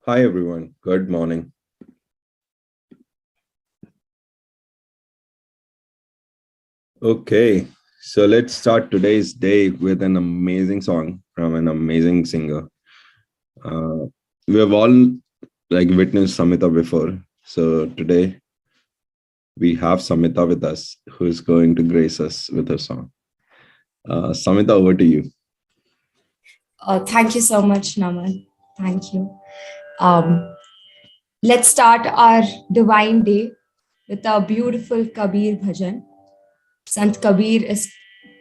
Hi everyone, good morning. Okay, so let's start today's day with an amazing song from an amazing singer. Uh, we have all witnessed Samita before. So today we have Samita with us who is going to grace us with her song. Samita, over to you. Thank you so much, Naman. Thank you. Um, let's start our divine day with a beautiful Kabir bhajan. Sant Kabir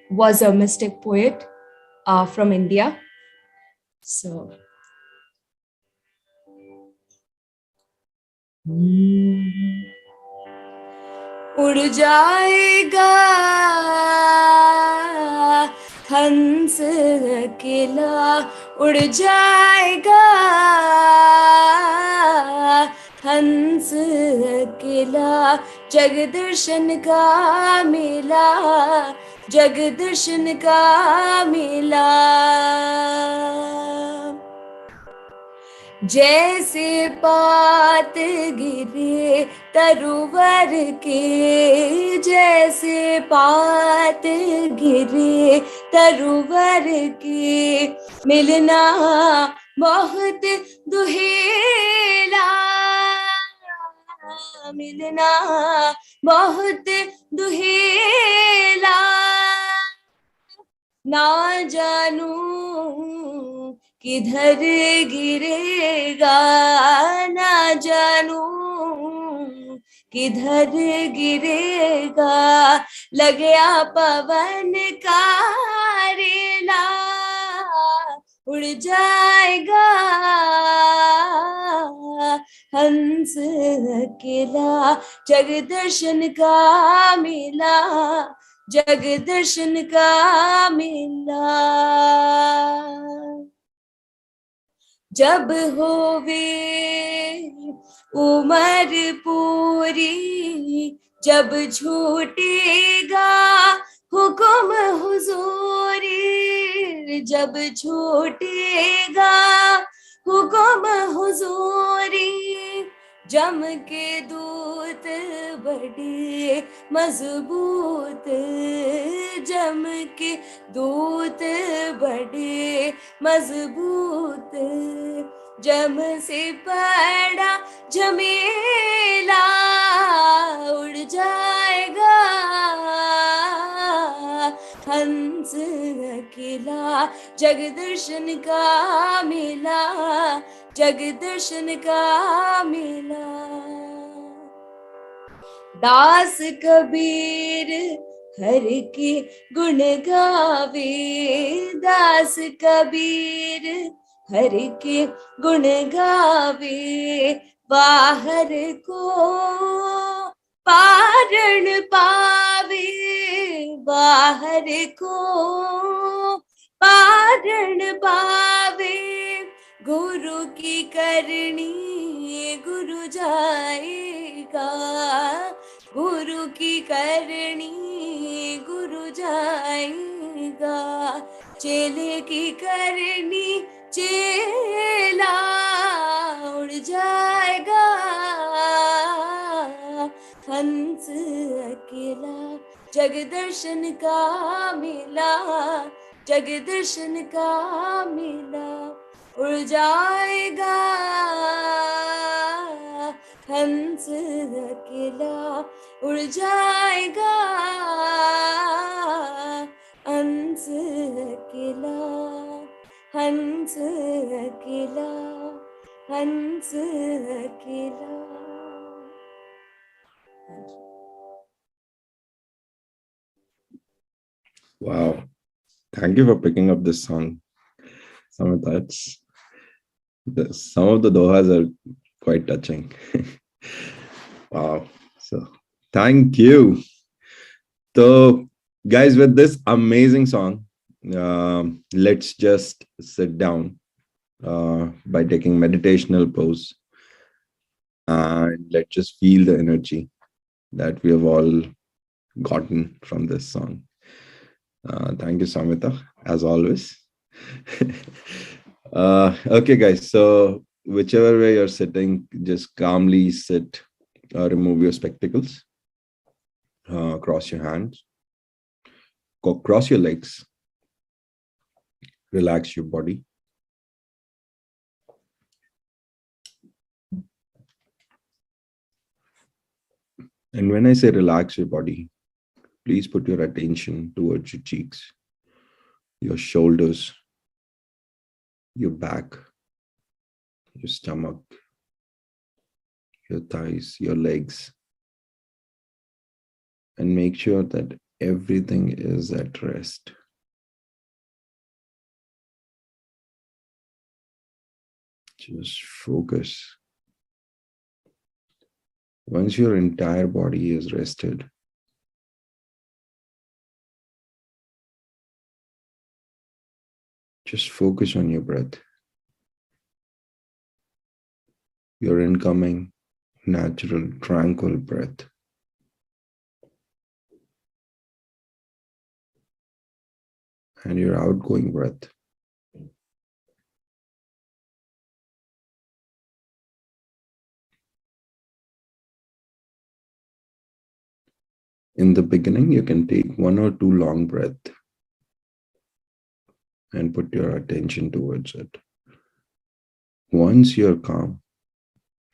was a mystic poet from India. So, उड़ जाएगा हंस अकेला उड़ जाएगा हंस अकेला जग दर्शन का मेला जग दर्शन का मेला जैसे पात गिरे तरुवर के जैसे पात गिरे तरुवर के मिलना बहुत दुहेला मिलना बहुत दुहेला ना जानू किधर गिरेगा ना जानू किधर गिरेगा लग गया पवन का रेला उड़ जाएगा हंस अकेला जग दर्शन का मेला जग दर्शन का मेला जब होवे उमर पूरी जब छूटेगा हुक्म हुजूरी जब छूटेगा हुक्म हुजूरी जम के दूत बड़े मजबूत जम के दूत बड़े मजबूत जम से पड़ा झमेला उड़ जाएगा हंस अकेला जग दर्शन का मेला जग दर्शन का मेला दास कबीर हर के गुण गावे दास कबीर हर के गुण गावे बाहर को पारण पावे बाहर को पारण पावे गुरु की करनी गुरु जाएगा गुरु की करनी गुरु जाएगा चेले की करनी चेला उड़ जाएगा हंस अकेला जग दर्शन का मेला जग दर्शन का मेला उड़ जाएगा हंस अकेला उड़ जाएगा हंस अकेला हंस अकेला हंस अकेला Wow, thank you for picking up this song, Samita. Some of the dohas are quite touching. Wow. So thank you. So guys, with this amazing song, let's just sit down by taking meditational pose and let's just feel the energy that we have all gotten from this song. Thank you, Samita, as always. Okay, guys. So whichever way you're sitting, just calmly sit. Remove your spectacles. Cross your hands. Cross your legs. Relax your body. And when I say relax your body, please put your attention towards your cheeks, your shoulders, your back, your stomach, your thighs, your legs, and make sure that everything is at rest. Just focus. Once your entire body is rested, just focus on your breath. Your incoming, natural, tranquil breath. And your outgoing breath. In the beginning, you can take 1 or 2 long breaths and put your attention towards it. Once you're calm,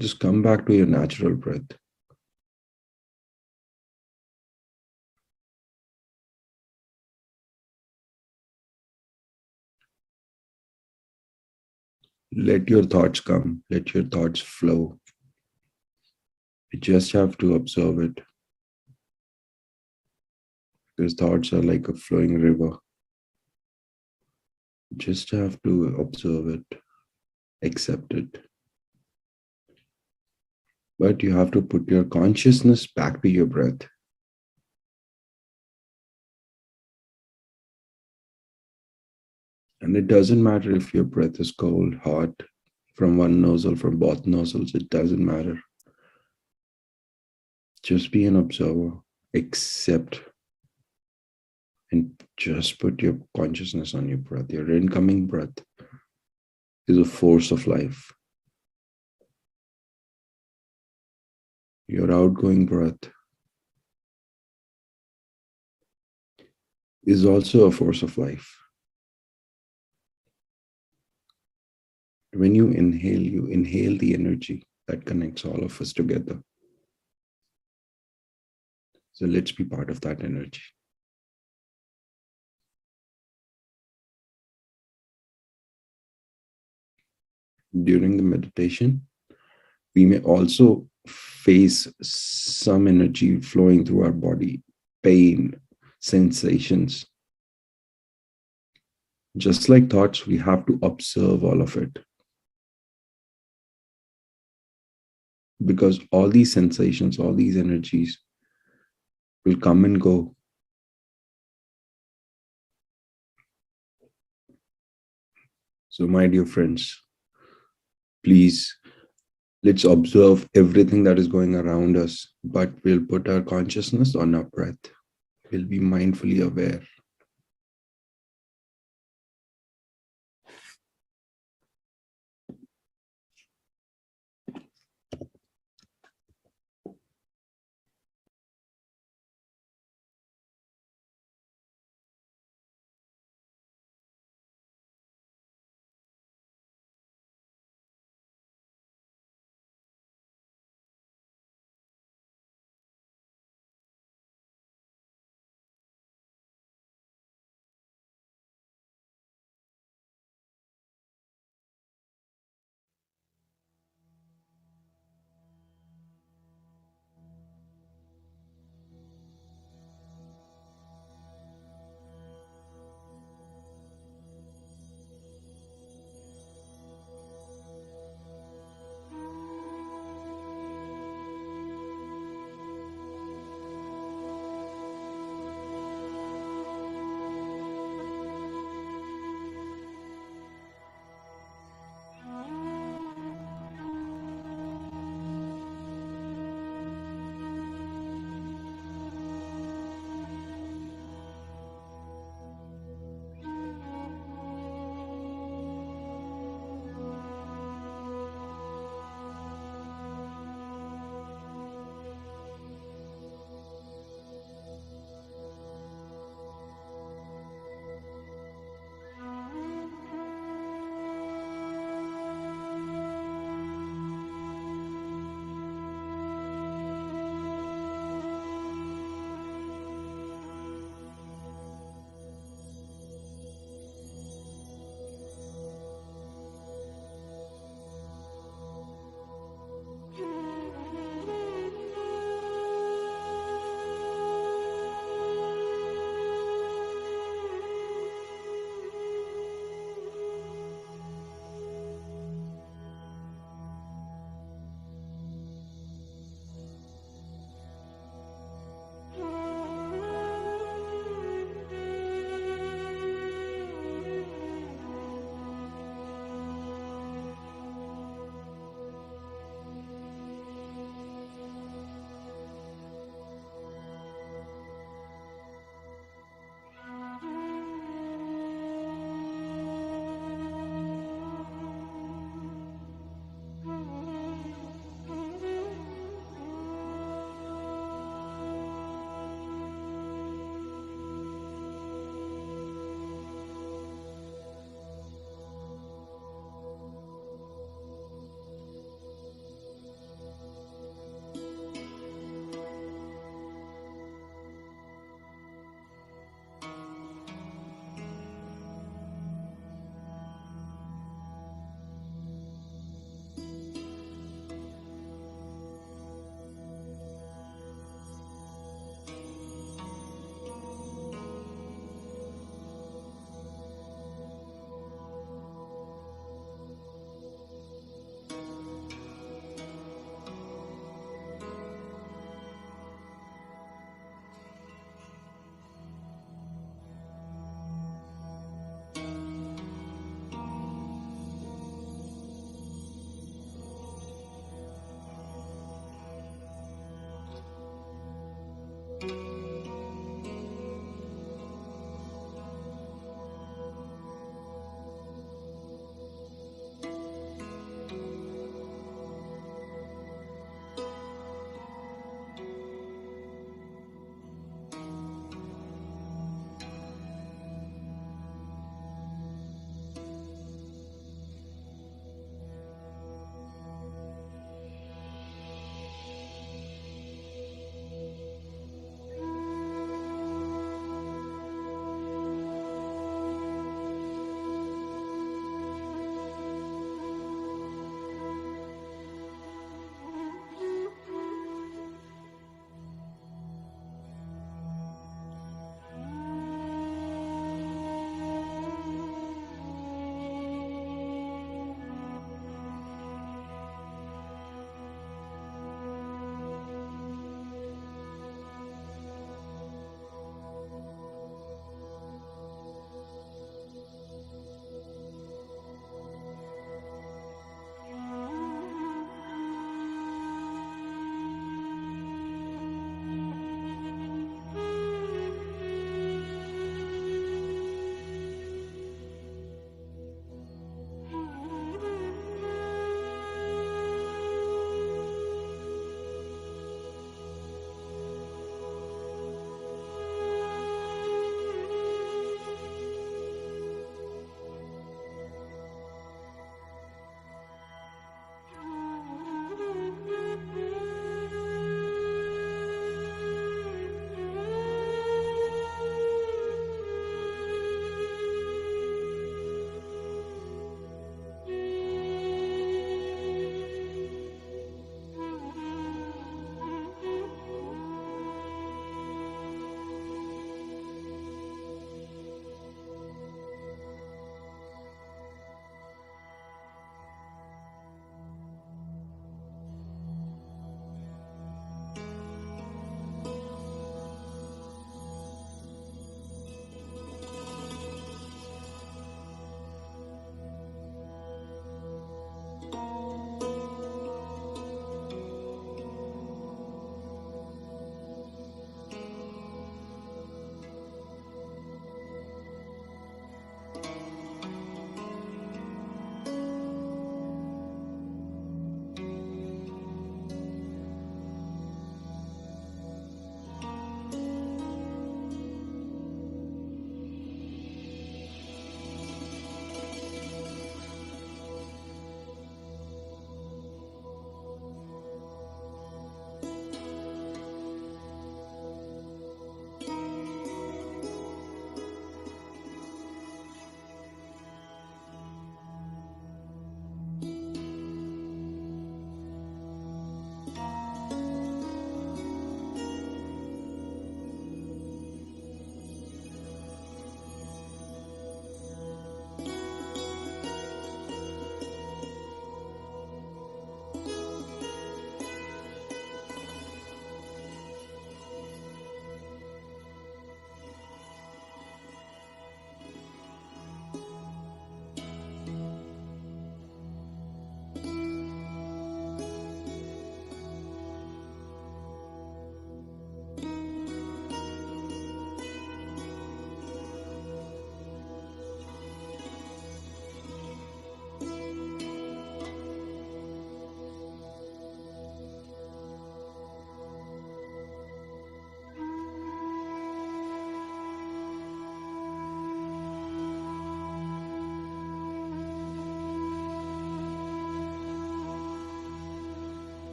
just come back to your natural breath. Let your thoughts come, let your thoughts flow. You just have to observe it. Because thoughts are like a flowing river. You just have to observe it, accept it. But you have to put your consciousness back to your breath. And it doesn't matter if your breath is cold, hot, from one nostril, from both nostrils, it doesn't matter. Just be an observer, accept, and just put your consciousness on your breath. Your incoming breath is a force of life. Your outgoing breath is also a force of life. When you inhale the energy that connects all of us together. So let's be part of that energy. During the meditation, we may also face some energy flowing through our body, pain, sensations. Just like thoughts, we have to observe all of it. Because all these sensations, all these energies will come and go. So, my dear friends, please, let's observe everything that is going around us, but we'll put our consciousness on our breath. We'll be mindfully aware.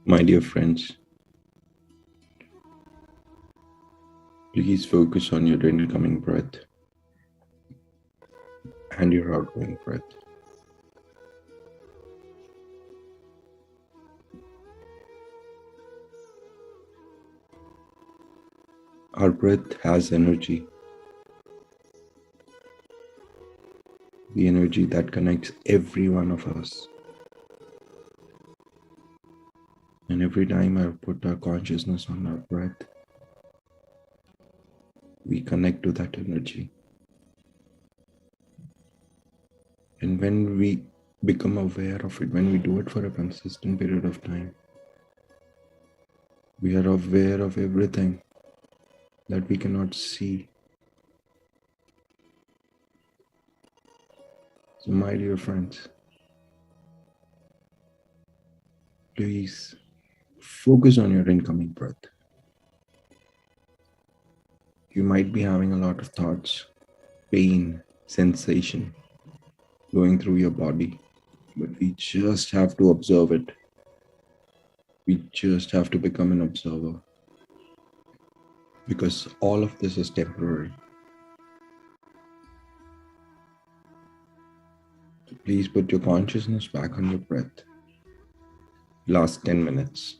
My dear friends, please focus on your incoming breath and your outgoing breath. Our breath has energy, the energy that connects every one of us. And every time I put our consciousness on our breath, we connect to that energy. And when we become aware of it, when we do it for a consistent period of time, we are aware of everything that we cannot see. So my dear friends, please focus on your incoming breath. You might be having a lot of thoughts, pain, sensation going through your body, but we just have to observe it. We just have to become an observer, because all of this is temporary. So please put your consciousness back on your breath. Last 10 minutes.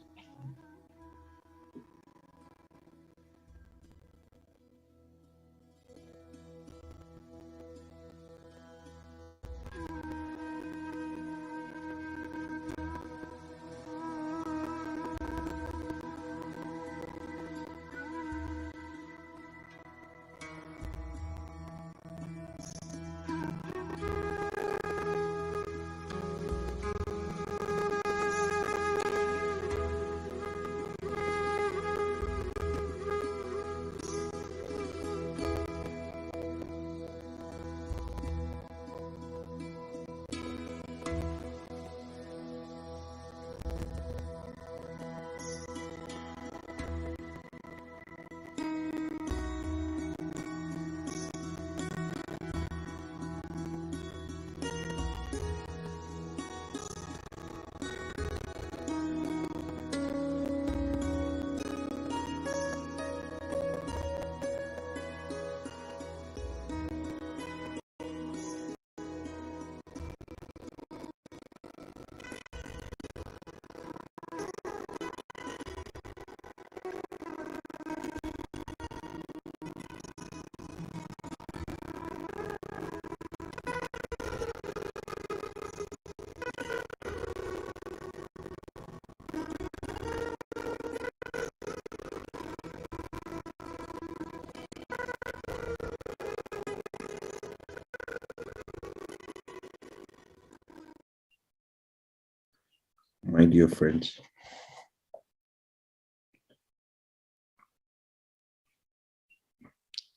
My dear friends,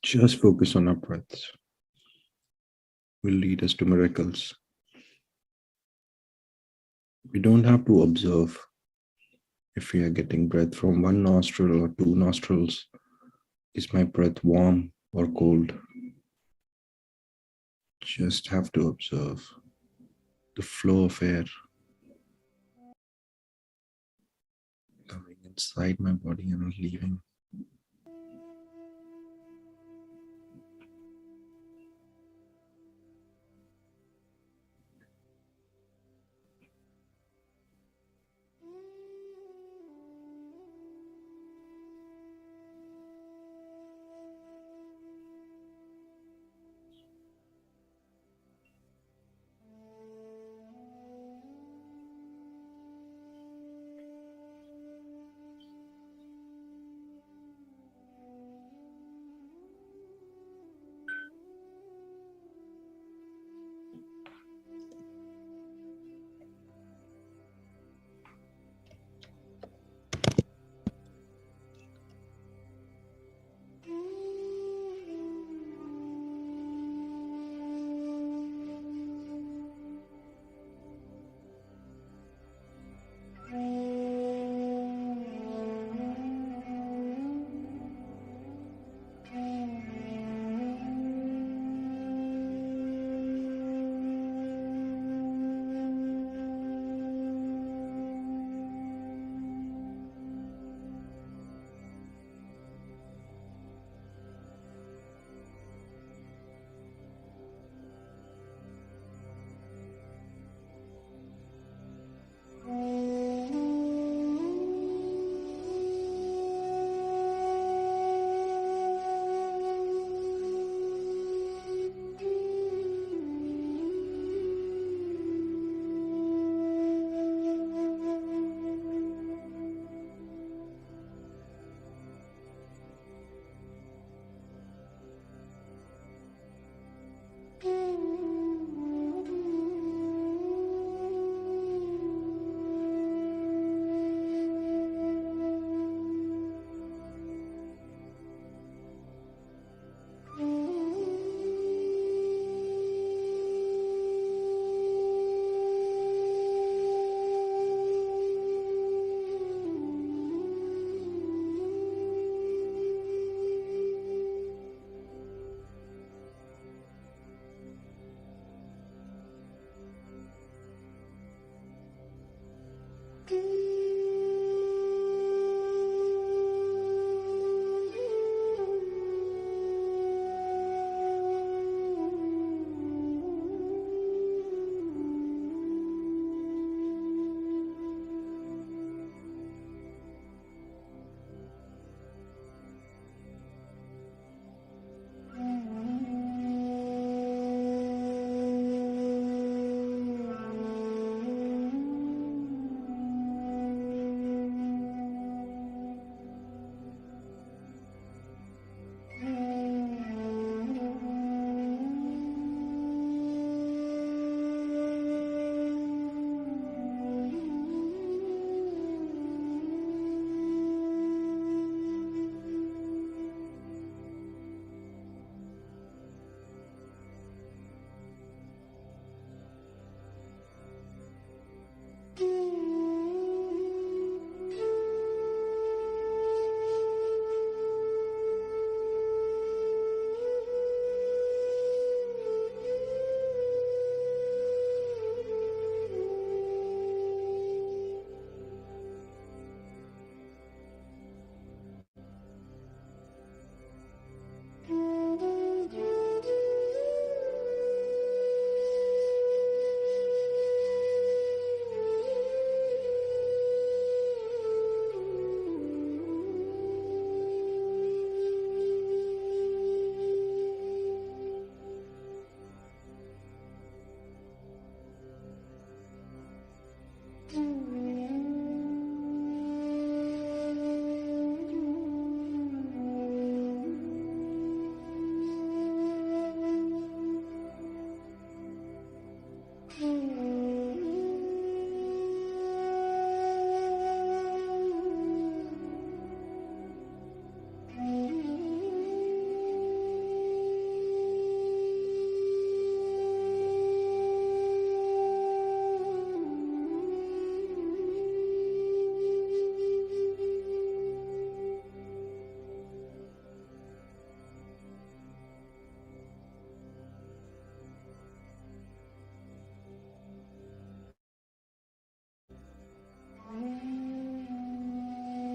just focus on our breaths. Will lead us to miracles. We don't have to observe if we are getting breath from one nostril or two nostrils. Is my breath warm or cold? Just have to observe the flow of air coming inside my body and leaving.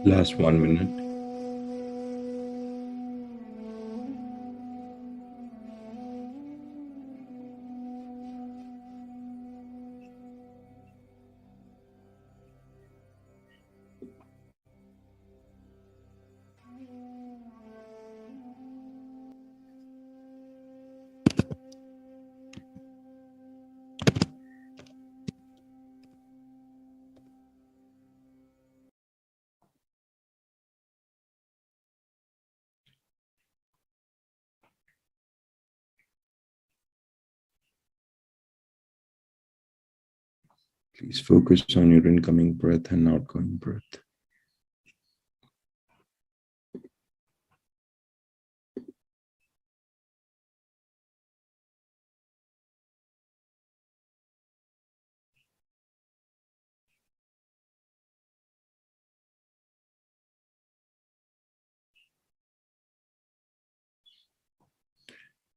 Last 1 minute. Please focus on your incoming breath and outgoing breath.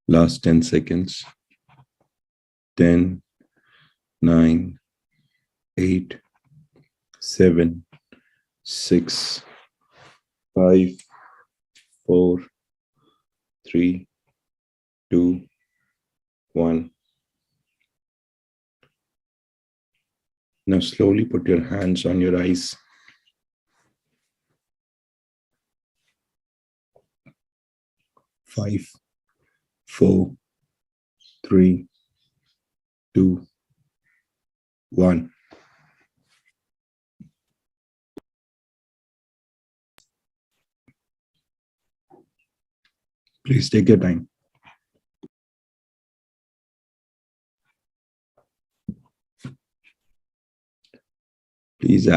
Last 10 seconds. 10, 9, 8, 7, 6, 5, 4, 3, 2, 1. Now slowly put your hands on your eyes. Five, 4, 3, 2, 1. Please take your time. Please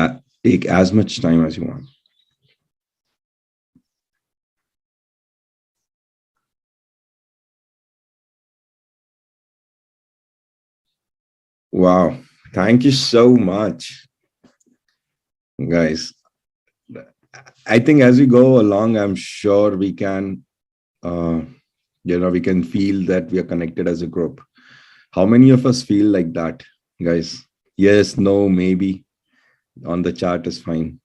take as much time as you want. Wow. Thank you so much, guys. I think as we go along, I'm sure we can, we can feel that we are connected as a group. How many of us feel like that, guys? Yes, no, maybe. On the chart is fine.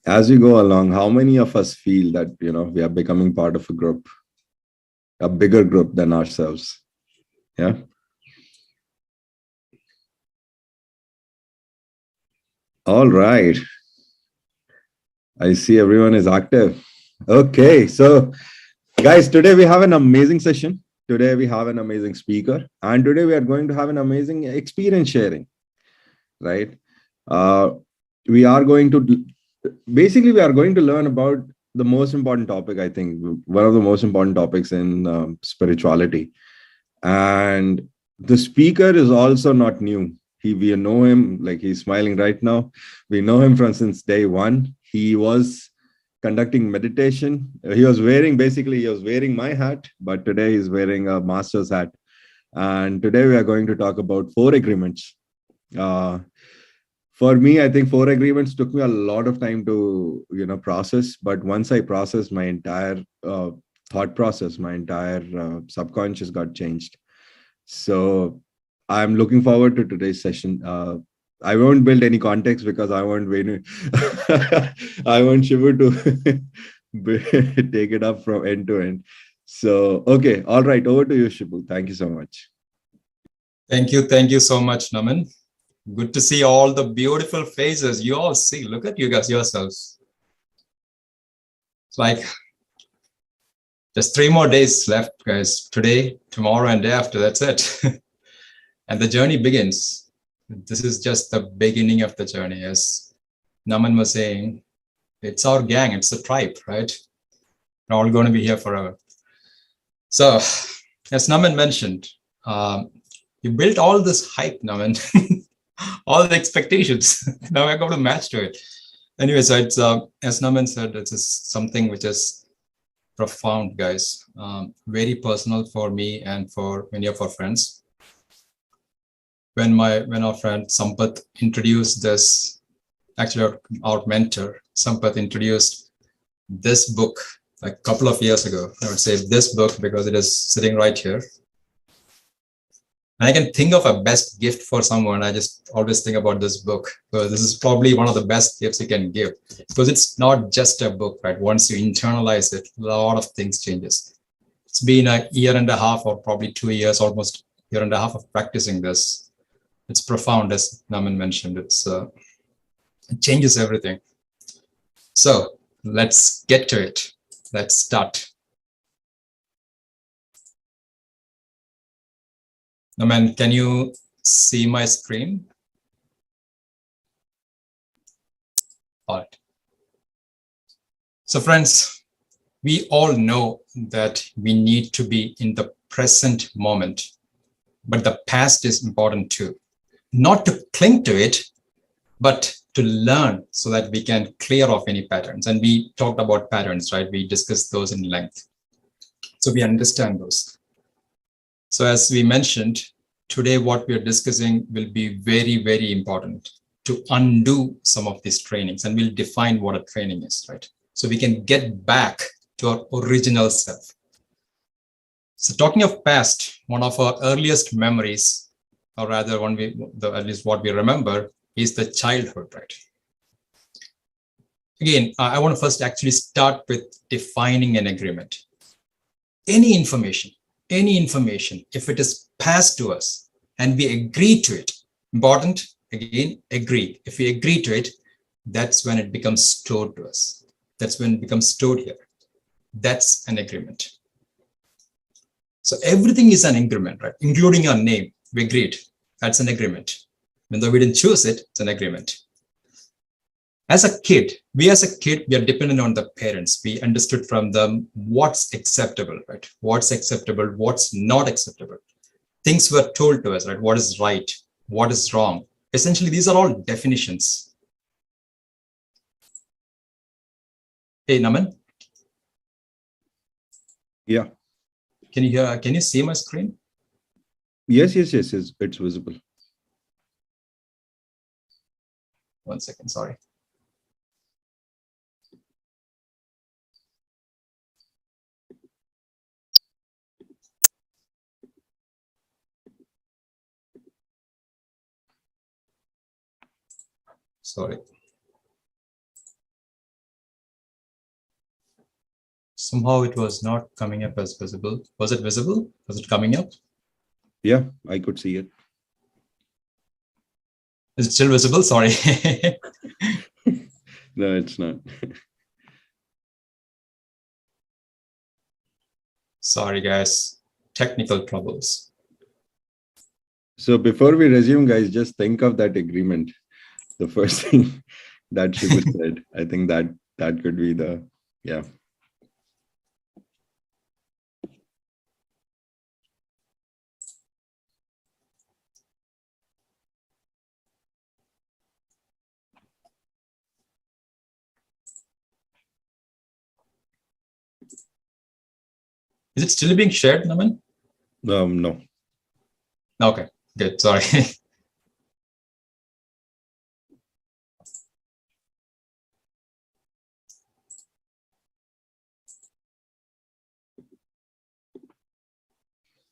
As we go along, how many of us feel that, we are becoming part of a group, a bigger group than ourselves? Yeah. All right. I see everyone is active. Okay. So, guys, today we have an amazing session. Today we have an amazing speaker. And today we are going to have an amazing experience sharing, right? We are going to learn about the most important topic, I think, one of the most important topics in spirituality. And the speaker is also not new. We know him, like he's smiling right now. We know him from since day one. He was conducting meditation. He was wearing my hat, but today he's wearing a master's hat. And today we are going to talk about 4 agreements. For me, I think 4 agreements took me a lot of time to, process. But once I processed, my entire thought process, my entire subconscious got changed. So I'm looking forward to today's session. I won't build any context because I want I want Shivu to take it up from end to end. So, okay. All right. Over to you, Shivu. Thank you so much. Thank you so much, Naman. Good to see all the beautiful faces you all see. Look at you guys yourselves. It's like just 3 more days left, guys. Today, tomorrow, and day after. That's it. And the journey begins. This is just the beginning of the journey. As Naman was saying, it's our gang. It's a tribe, right? We're all going to be here forever. So, as Naman mentioned, you built all this hype, Naman. All the expectations. Now I got to match to it. Anyway, so it's as Naman said, it's something which is profound, guys. Very personal for me and for many of our friends. When our friend Sampath introduced this, actually our mentor Sampath introduced this book like a couple of years ago. I would say this book because it is sitting right here. And I can think of a best gift for someone. I just always think about this book. So this is probably one of the best gifts you can give, because it's not just a book, right? Once you internalize it, a lot of things changes. It's been a year and a half, or probably 2 years, almost a year and a half of practicing this. It's profound, as Naman mentioned. It changes everything. So let's get to it. Let's start. Naman, can you see my screen? All right. So friends, we all know that we need to be in the present moment, but the past is important too. Not to cling to it, but to learn so that we can clear off any patterns. And we talked about patterns, right? We discussed those in length. So we understand those. So as we mentioned, today what we are discussing will be very, very important to undo some of these trainings, and we'll define what a training is, right? So we can get back to our original self. So talking of past, one of our earliest memories, or rather at least what we remember, is the childhood, right? Again, I want to first actually start with defining an agreement. Any information, if it is passed to us and we agree to it, important, again, agree. If we agree to it, that's when it becomes stored to us. That's when it becomes stored here. That's an agreement. So everything is an agreement, right? Including our name, we agreed. That's an agreement. Even though we didn't choose it, it's an agreement. As a kid, we are dependent on the parents. We understood from them what's acceptable, right? What's acceptable, what's not acceptable. Things were told to us, right? What is right, what is wrong. Essentially, these are all definitions. Hey, Naman? Yeah. Can you see my screen? Yes, it's visible. One second, sorry. Sorry. Somehow it was not coming up as visible. Was it visible? Was it coming up? Yeah, I could see it. Is it still visible? Sorry. No, it's not. Sorry, guys. Technical troubles. So before we resume, guys, just think of that agreement. The first thing that Shibu said, I think that could be the, yeah. Is it still being shared, Naman? No. Okay, good. Sorry.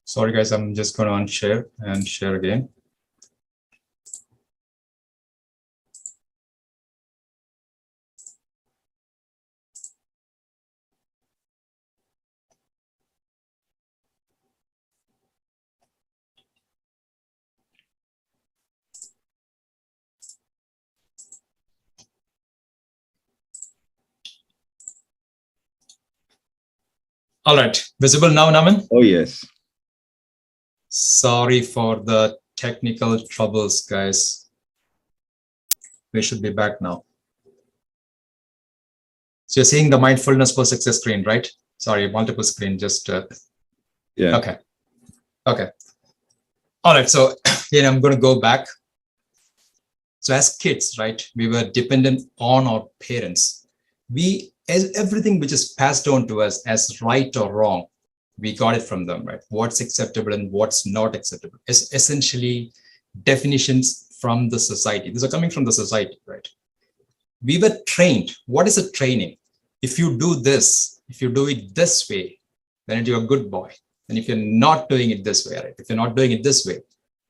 Sorry, guys. I'm just going to unshare and share again. All right. Visible now, Naman? Oh, yes. Sorry for the technical troubles, guys. We should be back now. So you're seeing the Mindfulness for Success screen, right? Sorry, multiple screen, just... Yeah. Okay. All right, so I'm going to go back. So as kids, right, we were dependent on our parents. Everything which is passed on to us as right or wrong, we got it from them, right? What's acceptable and what's not acceptable. It's essentially definitions from the society. These are coming from the society, right? We were trained. What is a training? If you do this, if you do it this way, then you're a good boy. And if you're not doing it this way, right? If you're not doing it this way,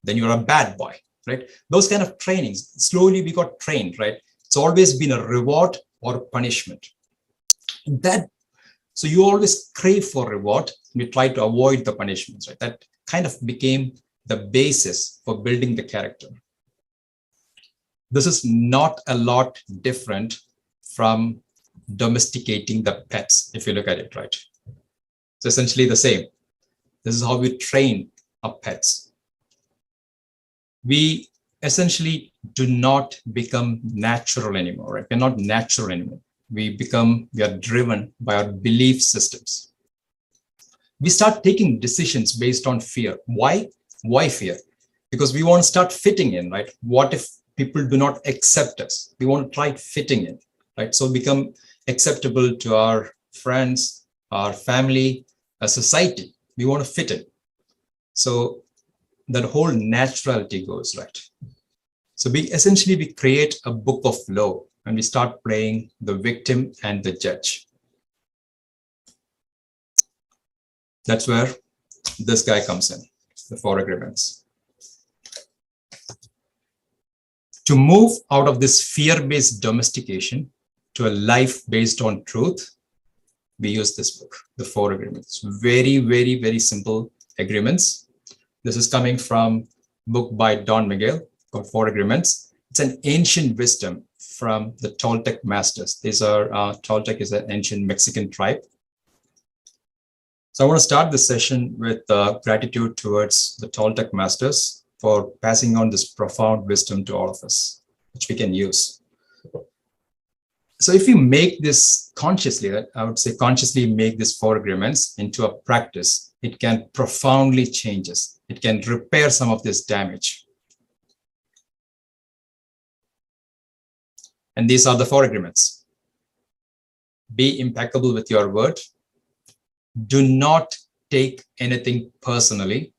then you're a bad boy, right? Those kind of trainings, slowly we got trained, right? It's always been a reward or punishment. So you always crave for reward, and you try to avoid the punishments, right? That kind of became the basis for building the character. This is not a lot different from domesticating the pets, if you look at it, right? It's essentially the same. This is how we train our pets. We essentially do not become natural anymore, right? We're not natural anymore. We are driven by our belief systems. We start taking decisions based on fear. Why? Why fear? Because we want to start fitting in, right? What if people do not accept us? We want to try fitting in, right? So become acceptable to our friends, our family, a society. We want to fit in. So that whole naturality goes, right? So we create a book of law, and we start playing the victim and the judge. That's where this guy comes in, the 4 agreements. To move out of this fear-based domestication to a life based on truth, we use this book, the 4 agreements. Very, very, very simple agreements. This is coming from a book by Don Miguel called 4 Agreements. It's an ancient wisdom from the Toltec masters. Toltec is an ancient Mexican tribe. So I want to start this session with gratitude towards the Toltec masters for passing on this profound wisdom to all of us, which we can use. So if you make this consciously, I would say consciously make these 4 agreements into a practice, it can profoundly change us. It can repair some of this damage. And these are the 4 agreements. Be impeccable with your word. Do not take anything personally.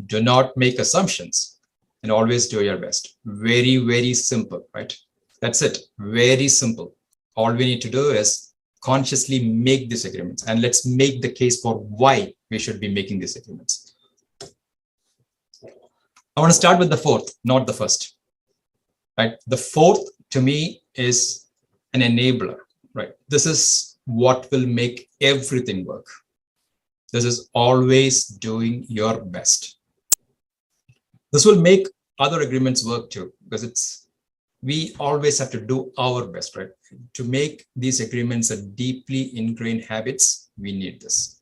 Do not make assumptions, and always do your best. Very, very simple, right? That's it. Very simple. All we need to do is consciously make these agreements, and let's make the case for why we should be making these agreements. I want to start with the 4th, not the 1st, right? The 4th to me is an enabler, right? This is what will make everything work. This is always doing your best. This will make other agreements work too, because we always have to do our best, right? To make these agreements a deeply ingrained habits, we need this.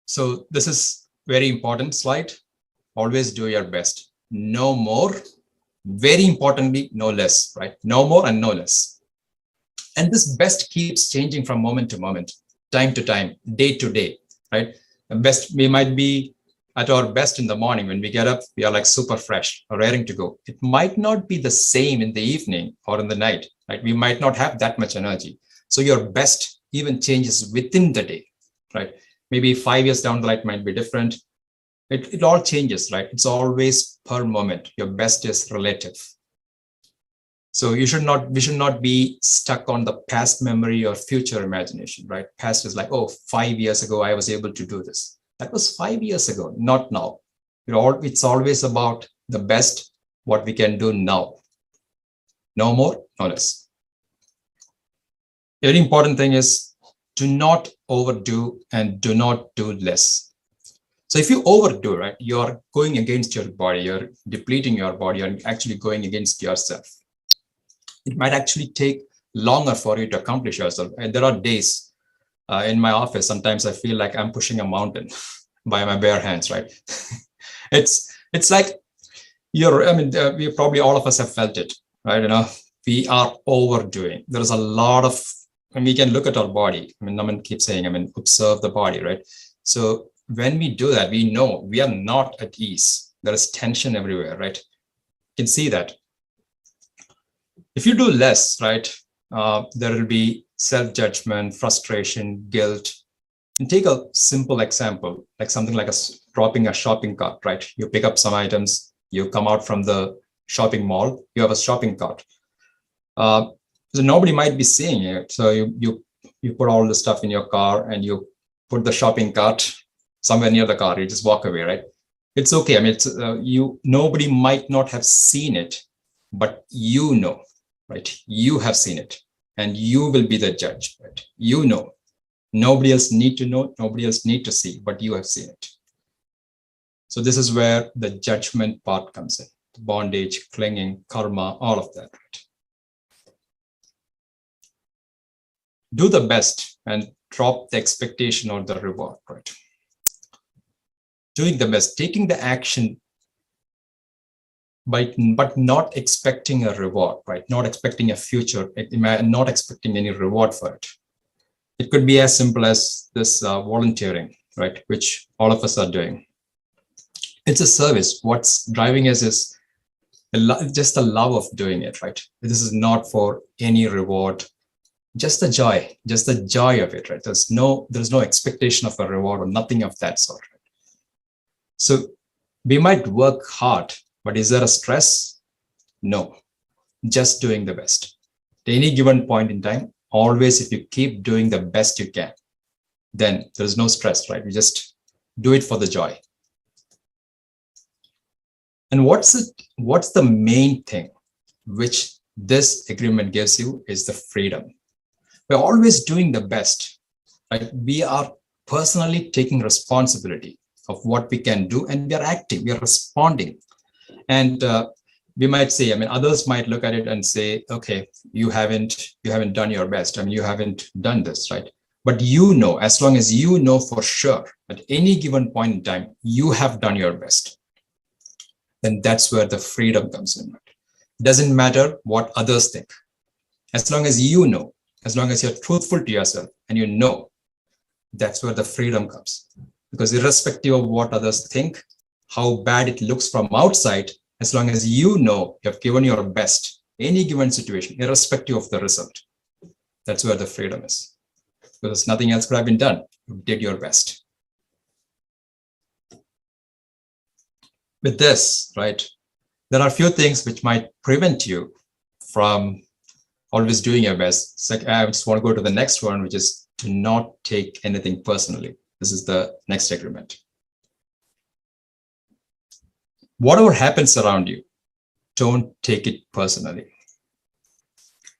So this is very important slide. Always do your best. No more. Very importantly, no less, right? No more and no less. And this best keeps changing from moment to moment, time to time, day to day, right? The best, we might be at our best in the morning. When we get up, we are like super fresh or raring to go. It might not be the same in the evening or in the night, right? We might not have that much energy. So your best even changes within the day, right? Maybe 5 years down the line might be different. It all changes, right? It's always per moment. Your best is relative. So we should not be stuck on the past memory or future imagination, right? Past is like, oh, 5 years ago, I was able to do this. That was 5 years ago, not now. It's always about the best, what we can do now. No more, no less. Very important thing is do not overdo and do not do less. So if you overdo, right, you're going against your body, you're depleting your body, you're actually going against yourself. It might actually take longer for you to accomplish yourself. And there are days in my office, sometimes I feel like I'm pushing a mountain by my bare hands, right? It's like we probably all of us have felt it, right? We are overdoing. There's a lot of, and we can look at our body. Naman keeps saying, observe the body, right? So when we do that, we know we are not at ease. There is tension everywhere, right? You can see that. If you do less, right, there will be self-judgment, frustration, guilt. And take a simple example, like something like dropping a shopping cart, right? You pick up some items, you come out from the shopping mall, you have a shopping cart. So nobody might be seeing it. So you put all the stuff in your car and you put the shopping cart somewhere near the car, you just walk away, right? It's okay. I mean, it's nobody might not have seen it, but you know, right? You have seen it, and you will be the judge, right? You know, nobody else need to know, nobody else need to see, but you have seen it. So this is where the judgment part comes in: bondage, clinging, karma, all of that. Right? Do the best and drop the expectation or the reward, right? Doing the best, taking the action, but not expecting a reward, right? Not expecting a future, not expecting any reward for it. It could be as simple as this volunteering, right? Which all of us are doing. It's a service. What's driving us is just the love of doing it, right? This is not for any reward, just the joy of it, right? There's no expectation of a reward or nothing of that sort. Right? So we might work hard, but is there a stress? No, just doing the best. At any given point in time, always, if you keep doing the best you can, then there's no stress, right? You just do it for the joy. And what's the main thing which this agreement gives you is the freedom. We're always doing the best, right? We are personally taking responsibility of what we can do, and we are acting, we are responding. And we might say, I mean, others might look at it and say, okay, you haven't done your best. I mean, you haven't done this, right? But you know, as long as you know for sure, at any given point in time, you have done your best, then that's where the freedom comes in. Right? It doesn't matter what others think. As long as you know, as long as you're truthful to yourself and you know, that's where the freedom comes. Because irrespective of what others think, how bad it looks from outside, as long as you know you have given your best, any given situation, irrespective of the result, that's where the freedom is. Because nothing else could have been done. You did your best. With this, right, there are a few things which might prevent you from always doing your best. So I just want to go to the next one, which is to not take anything personally. This is the next agreement. Whatever happens around you, don't take it personally.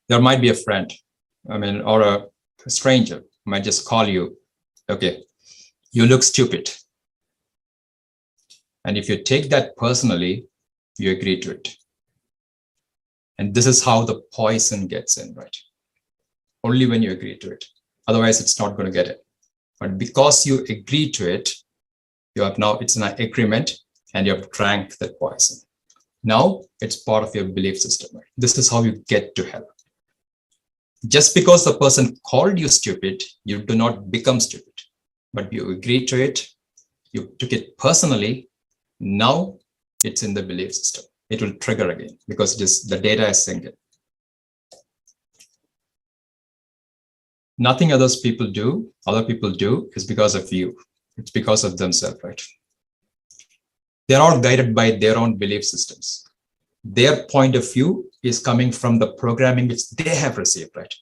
There might be a friend, I mean, or a stranger might just call you, okay, you look stupid. And if you take that personally, you agree to it. And this is how the poison gets in, right? Only when you agree to it. Otherwise, it's not going to get it. But because you agree to it, you have now, it's an agreement, and you have drank that poison. Now it's part of your belief system. Right? This is how you get to hell. Just because the person called you stupid, you do not become stupid. But you agreed to it, you took it personally, now it's in the belief system. It will trigger again because it is, the data is synced. Nothing other people do is because of you. It's because of themselves, right? They're all guided by their own belief systems. Their point of view is coming from the programming which they have received, right?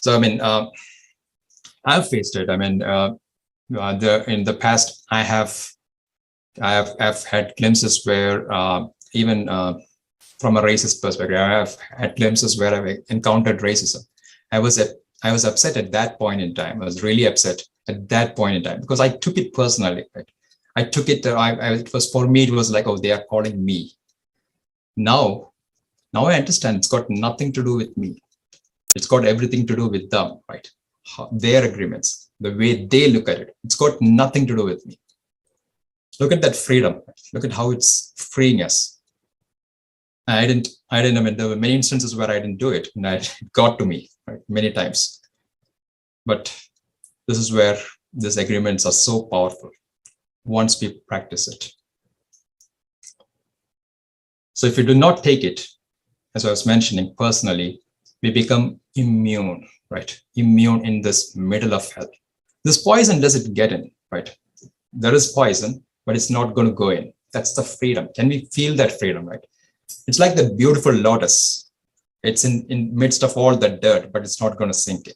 I mean, I've faced it. I mean, in the past, I have had glimpses where even from a racist perspective, I have had glimpses where I've encountered racism. I was upset at that point in time. I was really upset at that point in time because I took it personally. Right? I took it. It was for me. It was like, oh, they are calling me. Now I understand. It's got nothing to do with me. It's got everything to do with them, right? Their agreements, the way they look at it. It's got nothing to do with me. Look at that freedom. Look at how it's freeing us. I mean, there were many instances where I didn't do it, and it got to me, right, many times. But this is where these agreements are so powerful once we practice it. So if you do not take it, as I was mentioning personally, we become immune, right? Immune in this middle of hell. This poison doesn't get in, right? There is poison, but it's not going to go in. That's the freedom. Can we feel that freedom, right? It's like the beautiful lotus. It's in midst of all the dirt, but it's not going to sink in.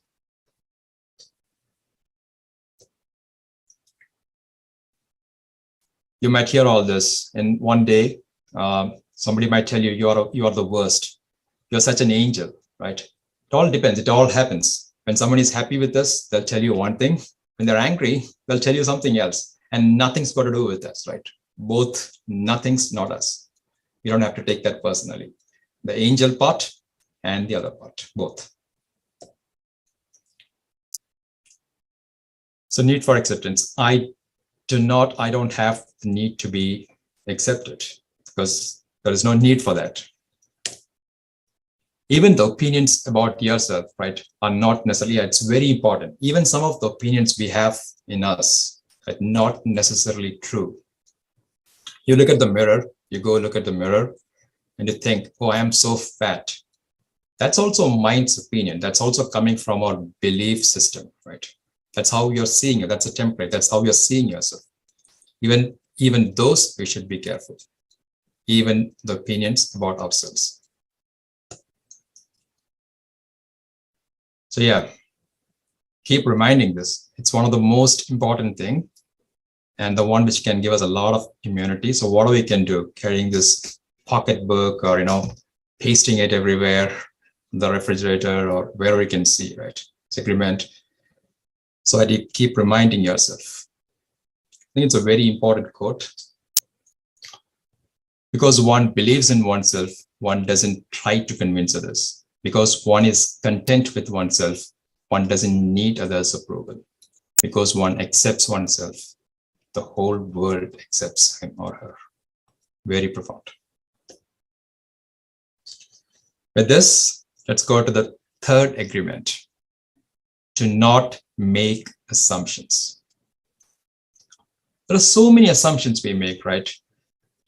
You might hear all this, and one day somebody might tell you you are the worst. You're such an angel, right? It all depends. It all happens. When someone is happy with us, they'll tell you one thing. When they're angry, they'll tell you something else, and nothing's got to do with us, right? Both, nothing's not us. You don't have to take that personally. The angel part and the other part, both. So need for acceptance. I don't have the need to be accepted because there is no need for that. Even the opinions about yourself, right, are not necessarily, it's very important. Even some of the opinions we have in us are not necessarily true. You look at the mirror, you go look at the mirror and you think, oh, I am so fat. That's also mind's opinion. That's also coming from our belief system, right? That's how you're seeing it. That's a template. That's how you're seeing yourself. Even those, we should be careful. Even the opinions about ourselves. So yeah, keep reminding this. It's one of the most important thing and the one which can give us a lot of immunity. So what we can do, carrying this pocketbook or, pasting it everywhere, the refrigerator or wherever you can see, right? It's agreement. So that you keep reminding yourself. I think it's a very important quote. Because one believes in oneself, one doesn't try to convince others. Because one is content with oneself, one doesn't need others' approval. Because one accepts oneself, the whole world accepts him or her. Very profound. With this, let's go to the third agreement. To not make assumptions. There are so many assumptions we make, right?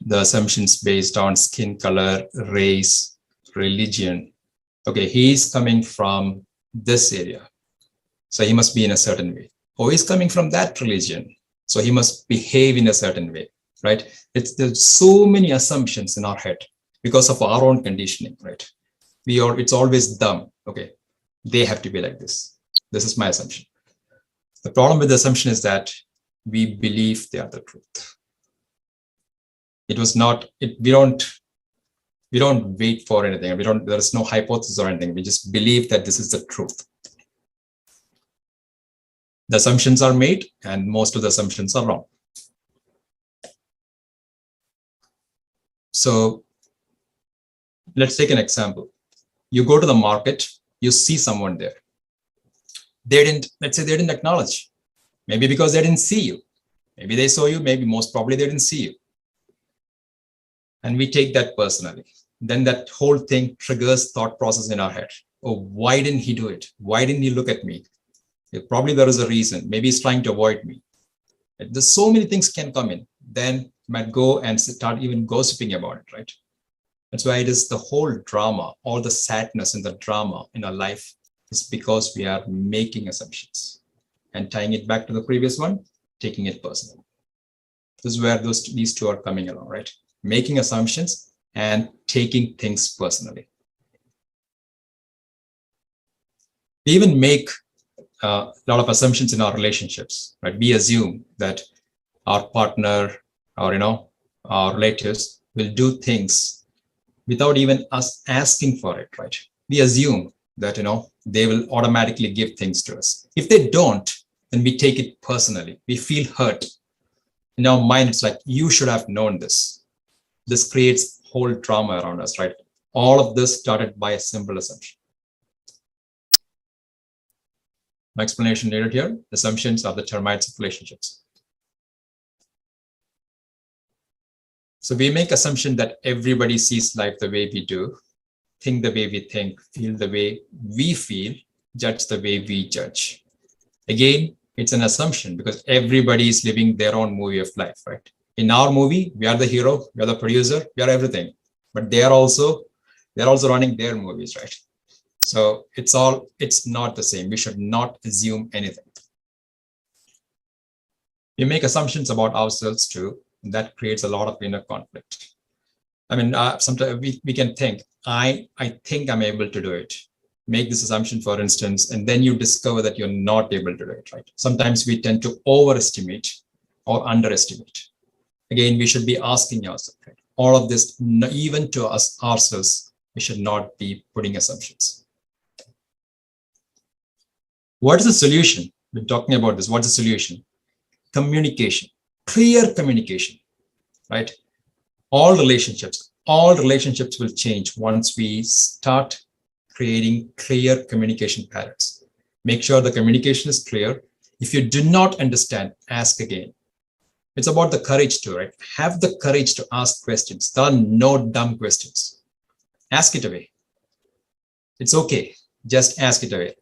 The assumptions based on skin color, race, religion. Okay, he's coming from this area, so he must be in a certain way. Or he's coming from that religion, so he must behave in a certain way, right? There's so many assumptions in our head because of our own conditioning, right? It's always them. Okay, they have to be like this. This is my assumption. The problem with the assumption is that we believe they are the truth. It was not, we don't wait for anything. There is no hypothesis or anything. We just believe that this is the truth. The assumptions are made and most of the assumptions are wrong. So let's take an example. You go to the market, you see someone there. Let's say they didn't acknowledge. Maybe because they didn't see you. Maybe they saw you, maybe most probably they didn't see you. And we take that personally. Then that whole thing triggers thought process in our head. Oh, why didn't he do it? Why didn't he look at me? Probably there is a reason. Maybe he's trying to avoid me. There's so many things can come in. Then you might go and start even gossiping about it, right? That's why it is the whole drama, all the sadness and the drama in our life is because we are making assumptions and tying it back to the previous one, taking it personal. This is where these two are coming along, right? Making assumptions and taking things personally. We even make a lot of assumptions in our relationships, right? We assume that our partner or, our relatives will do things without even us asking for it, right? We assume that, they will automatically give things to us. If they don't, then we take it personally. We feel hurt. In our mind, it's like, you should have known this. This creates whole drama around us, right? All of this started by a simple assumption. My explanation needed here. Assumptions are the termites of relationships. So we make assumption that everybody sees life the way we do, think the way we think, feel the way we feel, judge the way we judge. Again, it's an assumption because everybody is living their own movie of life, right? In our movie, we are the hero, we are the producer, we are everything. But they're also running their movies, right? So it's not the same. We should not assume anything. We make assumptions about ourselves too, and that creates a lot of inner conflict. I mean, sometimes we can think, I think I'm able to do it. Make this assumption, for instance, and then you discover that you're not able to do it, right? Sometimes we tend to overestimate or underestimate. Again, we should be asking ourselves, right? All of this, even to us ourselves, we should not be putting assumptions. What is the solution? We're talking about this. What's the solution? Communication, clear communication, right? All relationships will change once we start creating clear communication patterns. Make sure the communication is clear. If you do not understand, ask again. It's about the courage to, right? Have the courage to ask questions. There are no dumb questions. Ask it away. It's okay. Just ask it away.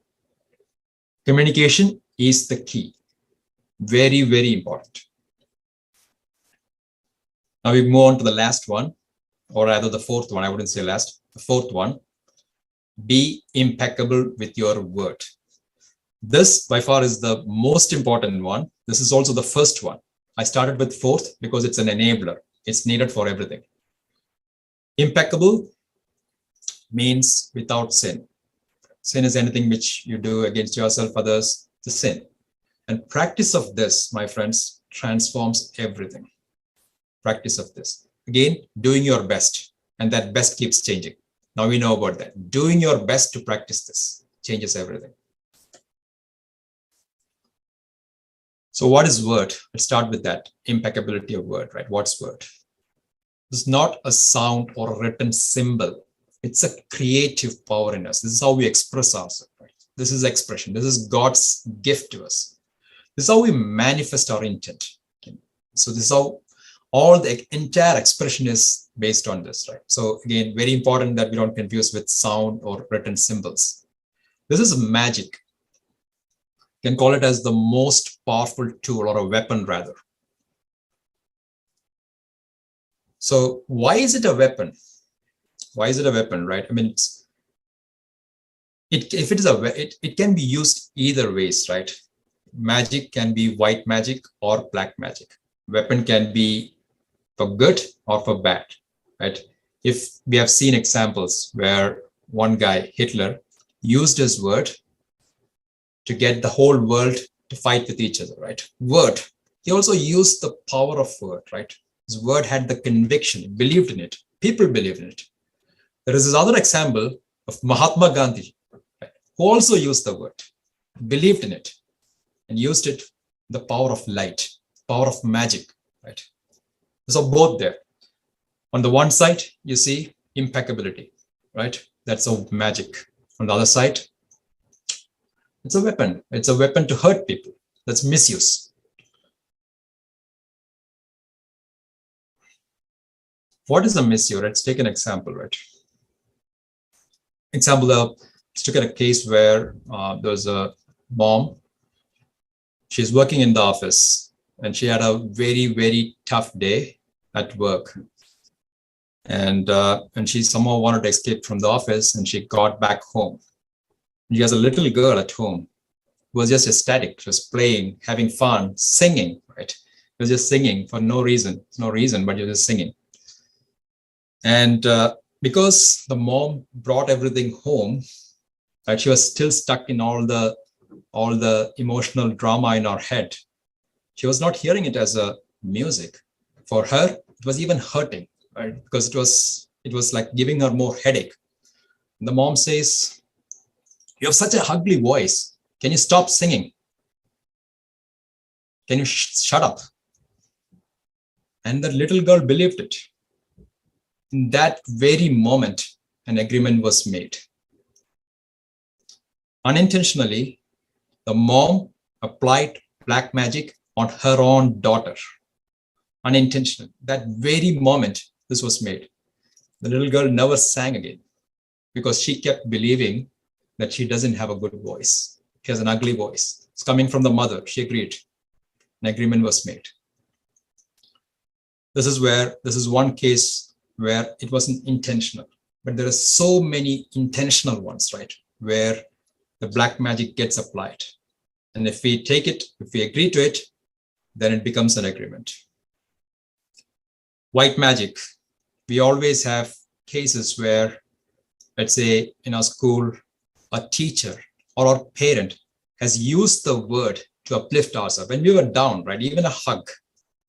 Communication is the key. Very, very important. Now we move on to the last one, or rather the fourth one. I wouldn't say last, the fourth one. Be impeccable with your word. This by far is the most important one. This is also the first one. I started with fourth because it's an enabler. It's needed for everything. Impeccable means without sin. Sin is anything which you do against yourself, others, it's a sin. And practice of this, my friends, transforms everything. Practice of this. Again, doing your best, and that best keeps changing. Now we know about that. Doing your best to practice this changes everything. So what is word? Let's start with that. Impeccability of word, right? What's word? It's not a sound or a written symbol. It's a creative power in us. This is how we express ourselves, right? This is expression. This is God's gift to us. This is how we manifest our intent. So this is how all the entire expression is based on this, right? So again, very important that we don't confuse with sound or written symbols. This is magic. You can call it as the most powerful tool, or a weapon rather. So why is it a weapon? Why is it a weapon, right? I mean, it can be used either ways, right? Magic can be white magic or black magic. Weapon can be for good or for bad, right? If we have seen examples where one guy, Hitler, used his word to get the whole world to fight with each other, right? Word. He also used the power of word, right? His word had the conviction, he believed in it. People believed in it. There is this other example of Mahatma Gandhi, right, who also used the word, believed in it, and used it, the power of light, power of magic, right? So both there. On the one side, you see impeccability, right? That's a magic. On the other side, it's a weapon. It's a weapon to hurt people. That's misuse. What is a misuse? Let's take an example, right? Example, let's look at a case where there's a mom. She's working in the office and she had a very, very tough day at work. And she somehow wanted to escape from the office, and she got back home. She has a little girl at home who was just ecstatic, just playing, having fun, singing, right? She was just singing for no reason, but you're just singing. And because the mom brought everything home, right, she was still stuck in all the emotional drama in her head. She was not hearing it as a music. For her, it was even hurting, right? Because it was like giving her more headache. And the mom says, "You have such a ugly voice. Can you stop singing? Can you shut up?" And the little girl believed it. In that very moment, an agreement was made. Unintentionally, the mom applied black magic on her own daughter. Unintentional. That very moment, this was made. The little girl never sang again because she kept believing that she doesn't have a good voice. She has an ugly voice. It's coming from the mother. She agreed. An agreement was made. This is one case where it wasn't intentional, but there are so many intentional ones, right? Where the black magic gets applied. And if we take it, if we agree to it, then it becomes an agreement. White magic. We always have cases where, let's say in our school, a teacher or our parent has used the word to uplift ourselves. When we were down, right? Even a hug,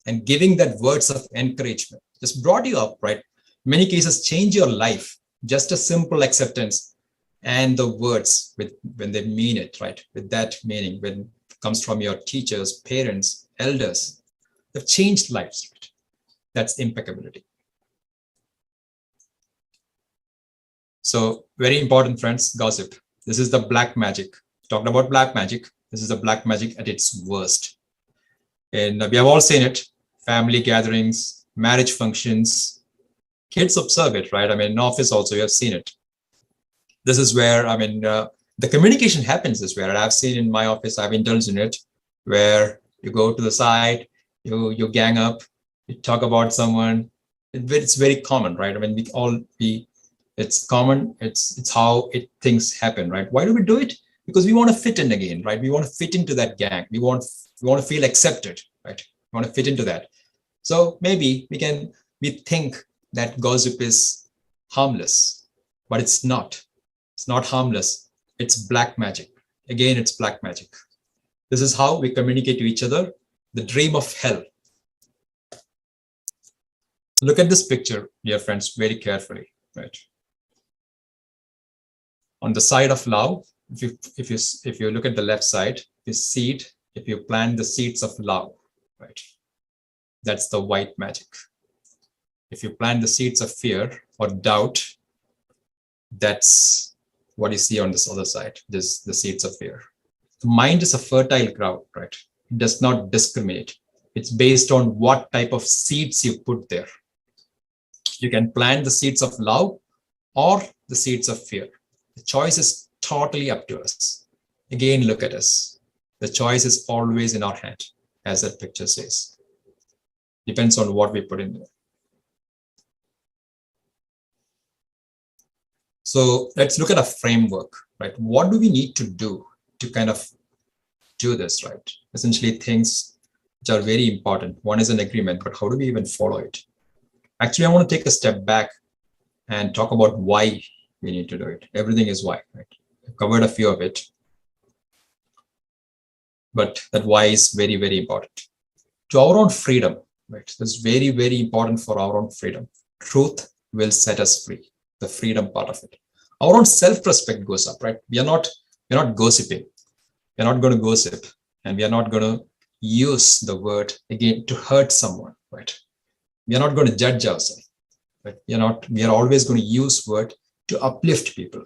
and giving that words of encouragement just brought you up, right? In many cases, change your life. Just a simple acceptance and the words when they mean it, right? With that meaning, when it comes from your teachers, parents, elders, they've changed lives. Right? That's impeccability. So very important, friends, gossip. This is the black magic. Talked about black magic. This is the black magic at its worst. And we have all seen it. Family gatherings, marriage functions. Kids observe it, right? I mean, in office also, you have seen it. This is where, I mean, the communication happens this way. And I've seen in my office, I've indulged in it, where you go to the side, you gang up, you talk about someone. It's very common, right? I mean, it's common. It's how things happen, right? Why do we do it? Because we want to fit in again, right? We want to fit into that gang. We want to feel accepted, right? We want to fit into that. So maybe we think that gossip is harmless, but it's not. It's not harmless. It's black magic. Again, it's black magic. This is how we communicate to each other. The dream of hell. Look at this picture, dear friends, very carefully, right? On the side of love, if you look at the left side, if you plant the seeds of love, right? That's the white magic. If you plant the seeds of fear or doubt, that's what you see on this other side, the seeds of fear. The mind is a fertile ground, right? It does not discriminate. It's based on what type of seeds you put there. You can plant the seeds of love or the seeds of fear. The choice is totally up to us. Again, look at us. The choice is always in our hand, as that picture says. Depends on what we put in there. So let's look at a framework, right? What do we need to do to kind of do this, right? Essentially things which are very important. One is an agreement, but how do we even follow it? Actually, I want to take a step back and talk about why we need to do it. Everything is why, right? I've covered a few of it, but that why is very, very important. To our own freedom, right? That's very, very important for our own freedom. Truth will set us free. The freedom part of it. Our own self-respect goes up, right? We're not gossiping. We're not going to gossip, and we are not going to use the word again to hurt someone, right? We are not going to judge ourselves, right? We are always going to use word to uplift people,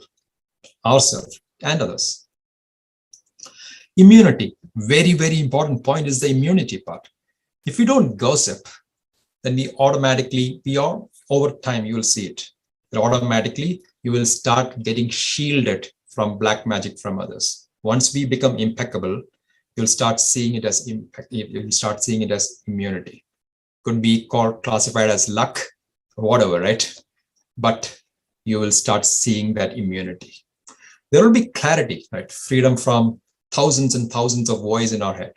ourselves and others. Immunity, very, very important point is the immunity part. If we don't gossip, then over time, you will see it. Automatically, you will start getting shielded from black magic from others. Once we become impeccable, you'll start seeing it as immunity. Could be classified as luck or whatever, right? But you will start seeing that immunity. There will be clarity, right? Freedom from thousands and thousands of voices in our head,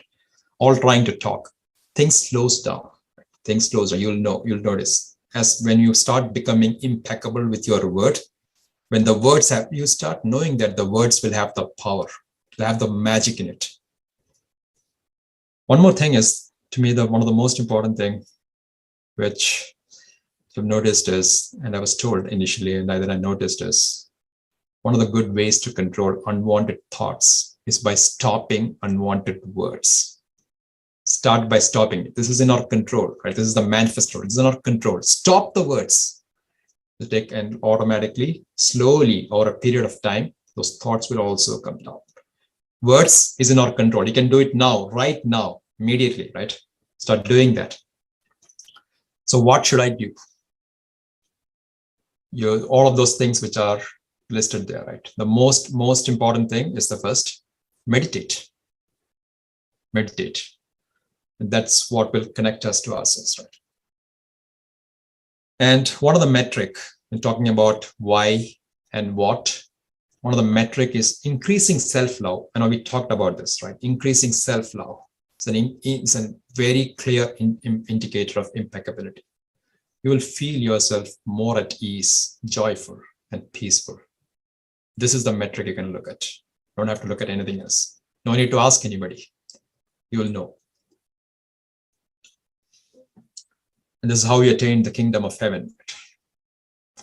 all trying to talk. Things slows down. Right? Things slows down. You'll notice. As when you start becoming impeccable with your word, when the words you start knowing that the words will have the power, to have the magic in it. One more thing is, to me, one of the most important thing, which I've noticed is, and I was told initially, and then I noticed is, one of the good ways to control unwanted thoughts is by stopping unwanted words. Start by stopping it. This is in our control, right? This is the manifesto. This is in our control. Stop the words. And automatically, slowly, over a period of time, those thoughts will also come down. Words is in our control. You can do it now, right now, immediately, right? Start doing that. So what should I do? All of those things which are listed there, right? The most important thing is the first, meditate. Meditate. And that's what will connect us to ourselves, right? And one of the metric in talking about why and what, one of the metric is increasing self-love. I know we talked about this, right? Increasing self-love. It's a very clear indicator of impeccability. You will feel yourself more at ease, joyful, and peaceful. This is the metric you can look at. You don't have to look at anything else. No need to ask anybody. You will know. And this is how we attain the kingdom of heaven.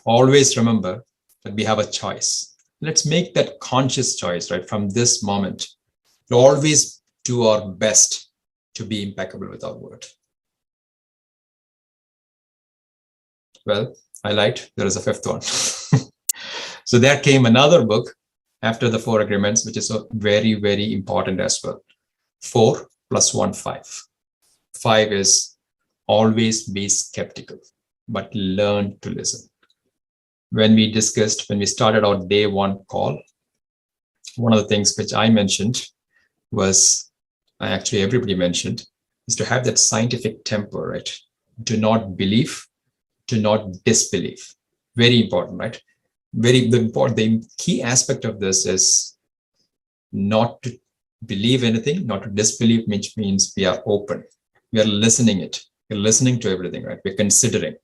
Always remember that we have a choice. Let's make that conscious choice, right? From this moment, to always do our best to be impeccable with our word. Well, I lied. There is a fifth one. So there came another book after the 4 agreements, which is very, very important as well. 4 + 1, 5. 5 is always be skeptical, but learn to listen. When we started our day 1 call, one of the things which I mentioned was, actually everybody mentioned, is to have that scientific temper, right? Do not believe, do not disbelieve. Very important, right? The key aspect of this is not to believe anything, not to disbelieve, which means we are open. We are listening it. We're listening to everything, right? We're considering.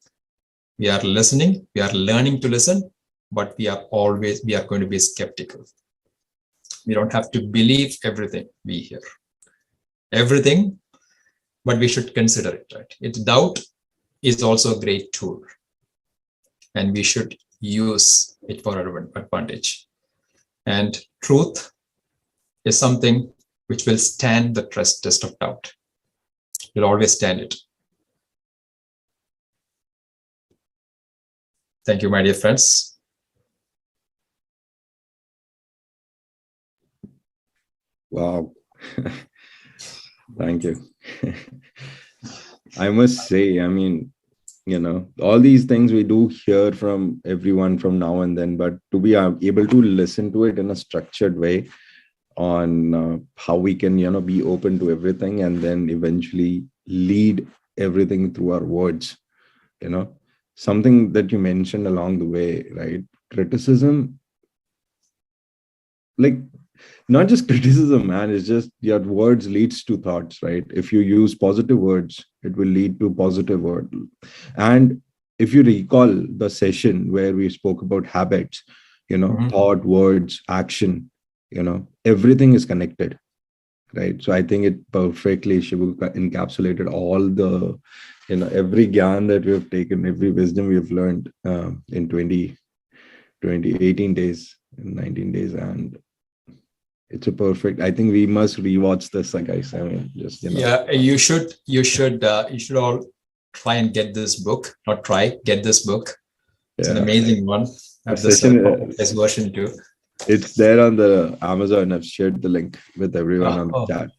We are listening. We are learning to listen, but we are going to be skeptical. We don't have to believe everything we hear. Everything, but we should consider it, right? It's doubt is also a great tool, and we should use it for our advantage. And truth is something which will stand the test of doubt. You'll always stand it. Thank you, my dear friends. Wow. Thank you. I must say, I mean, all these things we do hear from everyone from now and then, but to be able to listen to it in a structured way on how we can, be open to everything and then eventually lead everything through our words, something that you mentioned along the way, right? Criticism, like not just criticism, man, it's just your words leads to thoughts, right? If you use positive words, it will lead to positive word. And if you recall the session where we spoke about habits, thought, words, action, everything is connected, right? So I think it perfectly, Shivu, encapsulated all the, every gyan that we have taken, every wisdom we have learned in 18 days, in 19 days. And it's a perfect, I think we must rewatch this, guys. I mean, just, Yeah, you should all try and get this book. Not try, get this book. It's an amazing one. I have this version too. It's there on the Amazon. I've shared the link with everyone on the chat.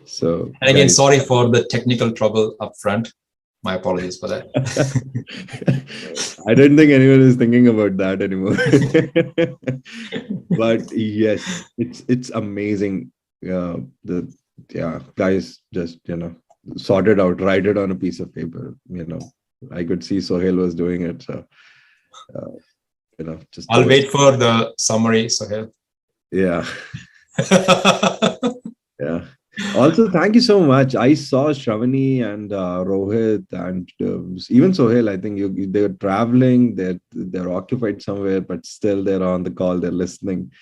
So, and again, sorry for the technical trouble up front. My apologies for that. I don't think anyone is thinking about that anymore. But yes, it's amazing. Guys, just sort it out, write it on a piece of paper. I could see Sohail was doing it. So just I'll wait for the summary, Sohail. Yeah. Yeah. Also, thank you so much. I saw Shravani and Rohit and even Sohail. I think they're traveling. They're occupied somewhere, but still they're on the call. They're listening.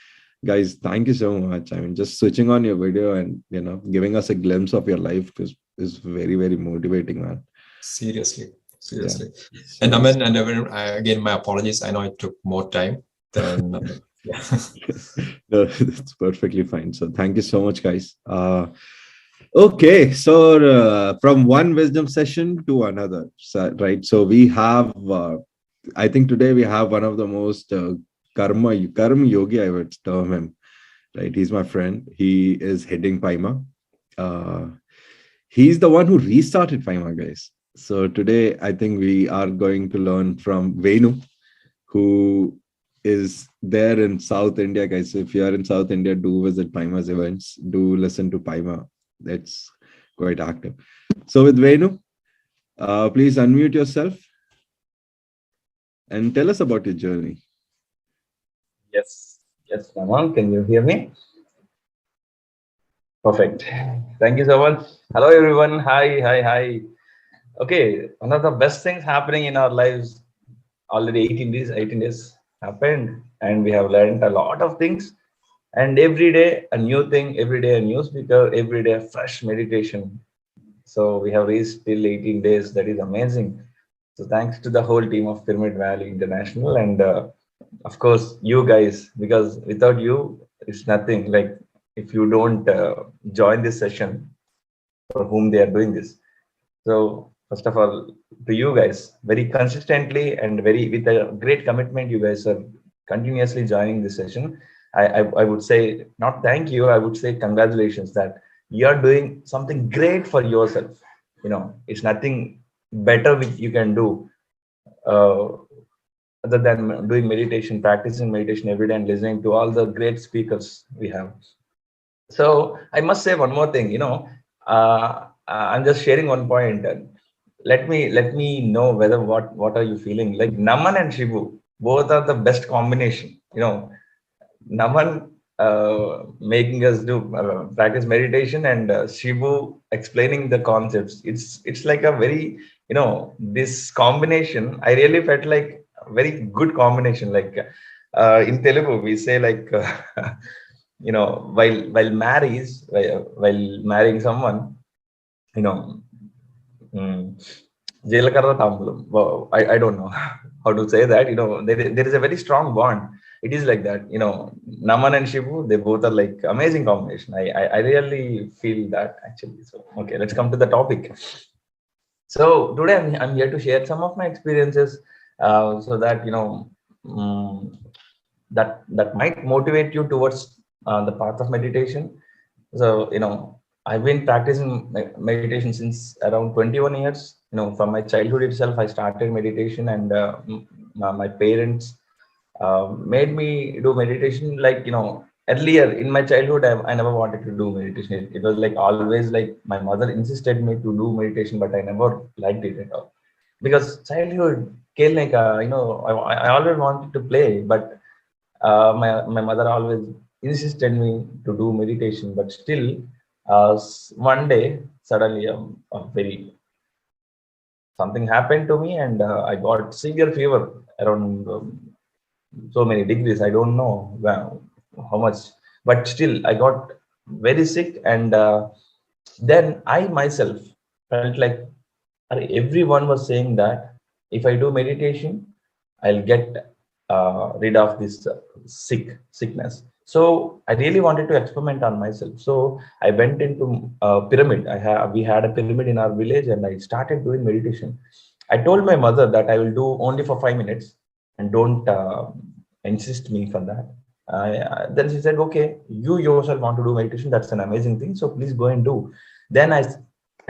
Guys, thank you so much. I mean, just switching on your video and giving us a glimpse of your life is very, very motivating, man. Seriously. Yeah. And Naman and everyone, again, my apologies. I know it took more time than. Yeah. No, it's perfectly fine. So thank you so much, guys. Okay, so from one wisdom session to another, right? So we have, I think today we have one of the most karma yogi, I would term him, right? He's my friend. He is heading Paima. He's the one who restarted Paima, guys. So today, I think we are going to learn from Venu, who is there in South India, guys. So if you are in South India, do visit Paima's events. Do listen to Paima. That's quite active. So with Venu, please unmute yourself and tell us about your journey. Yes, Raman, can you hear me? Perfect. Thank you so much. Hello, everyone. Hi. Okay, one of the best things happening in our lives, already 18 days happened, and we have learned a lot of things. And every day a new thing, every day a new speaker, every day a fresh meditation. So we have reached till 18 days. That is amazing. So thanks to the whole team of Pyramid Valley International, and of course you guys, because without you, it's nothing. Like if you don't join this session, for whom they are doing this. So first of all, to you guys, very consistently and very with a great commitment, you guys are continuously joining this session. I would say not thank you. I would say congratulations that you are doing something great for yourself. You know, it's nothing better which you can do uh, other than doing meditation, practicing meditation every day, and listening to all the great speakers we have. So I must say one more thing. I'm just sharing one point. Let me know whether what are you feeling like. Naman and Shivu both are the best combination. Naman making us do practice meditation, and Shivu explaining the concepts. It's like a very, this combination. I really felt like a very good combination. Like in Telugu we say like while marrying someone, you know mm, జీలకర్ర తాంబూలం. I don't know how to say that. There is a very strong bond. It is like that. Naman and Shivu, they both are like amazing combination. I really feel that actually. So okay, let's come to the topic. So today I'm here to share some of my experiences, so that um, that might motivate you towards the path of meditation. So I've been practicing meditation since around 21 years. From my childhood itself I started meditation, and my parents made me do meditation. Like earlier in my childhood, I never wanted to do meditation. It was like always like my mother insisted me to do meditation, but I never liked it at all, because childhood came like I always wanted to play, but my mother always insisted me to do meditation. But still, one day suddenly a very something happened to me, and I got severe fever around so many degrees. I don't know how much, but still I got very sick. And then I myself felt like everyone was saying that if I do meditation, I'll get rid of this sickness. So I really wanted to experiment on myself. So I went into pyramid. We had a pyramid in our village, and I started doing meditation. I told my mother that I will do only for 5 minutes, and don't insist me for that. Then she said, okay, you yourself want to do meditation, that's an amazing thing, so please go and do. Then I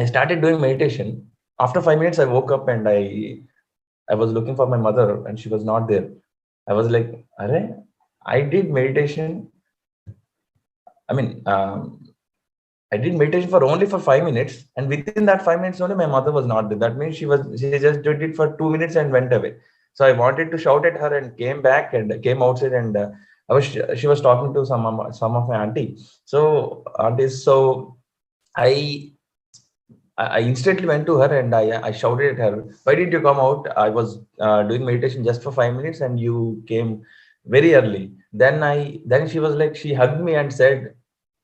started doing meditation. After 5 minutes I woke up, and I was looking for my mother, and she was not there. I was like, I did meditation. I mean, I did meditation for only for 5 minutes, and within that 5 minutes only, my mother was not there. That means she just did it for 2 minutes and went away. So I wanted to shout at her, and came back and came outside, and she was talking to some of my aunties. So I instantly went to her, and I shouted at her, why did you come out? I was doing meditation just for 5 minutes, and you came very early. Then she was like, she hugged me and said,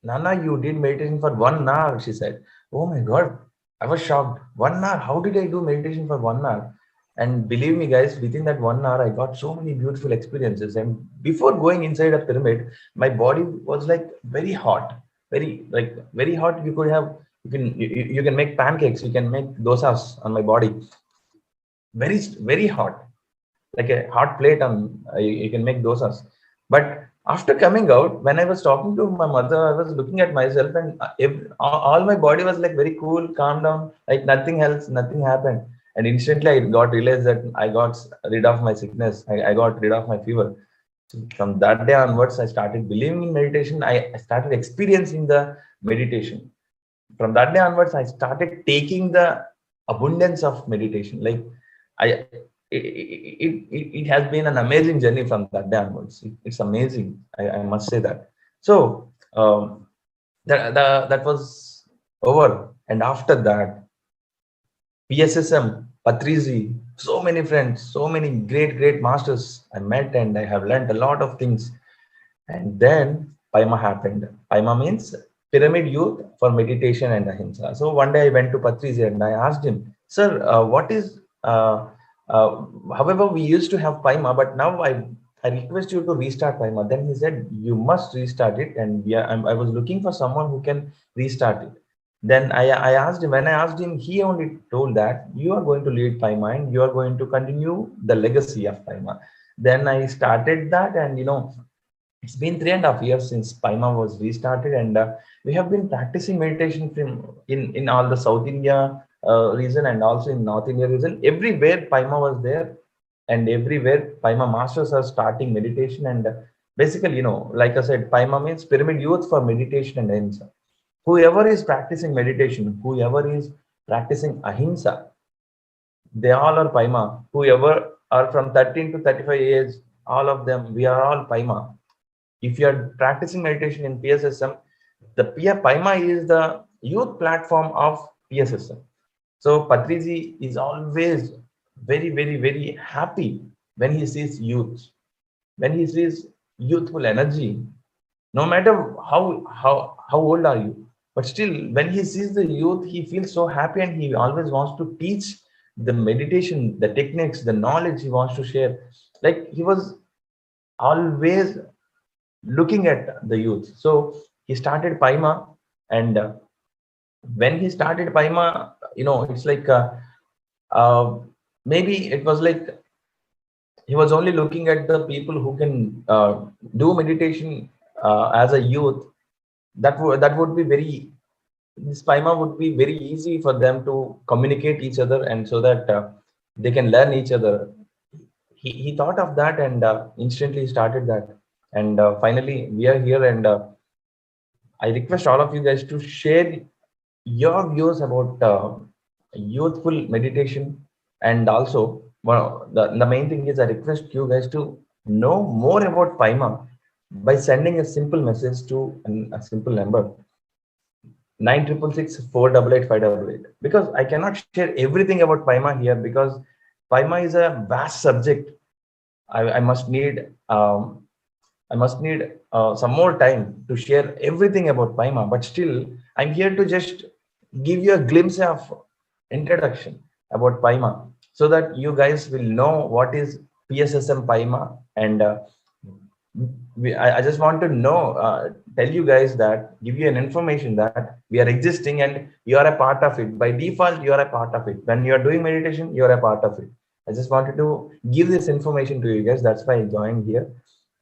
Nana, you did meditation for 1 hour, she said. Oh my God. I was shocked. 1 hour? How did I do meditation for 1 hour? And believe me, guys, within that 1 hour, I got so many beautiful experiences. And before going inside a pyramid, my body was like very hot, very hot. You can make pancakes, you can make dosas on my body. Very, very hot, like a hot plate on, you can make dosas. But after coming out, when I was talking to my mother, I was looking at myself, and all my body was like very cool, calm down, like nothing else, nothing happened. And instantly I got realized that I got rid of my sickness. I got rid of my fever. So from that day onwards, I started believing in meditation. I started experiencing the meditation. From that day onwards, I started taking the abundance of meditation. Like it has been an amazing journey from that day onwards. It's amazing. I must say that. So that was over. And after that, PSSM, Patrizi, so many friends, so many great masters I met, and I have learned a lot of things. And then Paima happened. Paima means Pyramid Youth for Meditation and Ahimsa. So one day I went to Patrizi, and I asked him, sir, what is However, we used to have Paima, but now I request you to restart Paima. Then he said, you must restart it. And I was looking for someone who can restart it. Then I asked him, when I asked him, he only told that you are going to lead Paima and you are going to continue the legacy of Paima. Then I started that, and it's been 3.5 years since Paima was restarted, and we have been practicing meditation in all the South India region and also in North India region. Everywhere Paima was there, and everywhere Paima masters are starting meditation. And basically, like I said, Paima means Pyramid Youth for Meditation and Ahimsa. Whoever is practicing meditation, whoever is practicing Ahimsa, they all are Paima. Whoever are from 13 to 35 years, all of them, we are all Paima. If you are practicing meditation in PSSM, the Paima is the youth platform of PSSM. So Patriji is always very, very, very happy when he sees youth, when he sees youthful energy. No matter how old are you, but still when he sees the youth, he feels so happy, and he always wants to teach the meditation, the techniques, the knowledge he wants to share. Like, he was always looking at the youth. So he started Paima, and when he started Paima, it's like uh, maybe it was like he was only looking at the people who can do meditation as a youth. That would be very, this Paima would be very easy for them to communicate each other, and so that they can learn each other. He thought of that, and instantly started that. And finally we are here, and I request all of you guys to share your views about youthful meditation. And also, well, the main thing is, I request you guys to know more about Paima by sending a simple message to a simple number, 9666 488 588. Because I cannot share everything about Paima here, because Paima is a vast subject. I must need some more time to share everything about Paima, but still, I'm here to just give you a glimpse of introduction about Paima, so that you guys will know what is PSSM Paima. And I just want to know, tell you guys that, give you an information that we are existing and you are a part of it. By default, you are a part of it. When you are doing meditation, you are a part of it. I just wanted to give this information to you guys. That's why I joined here.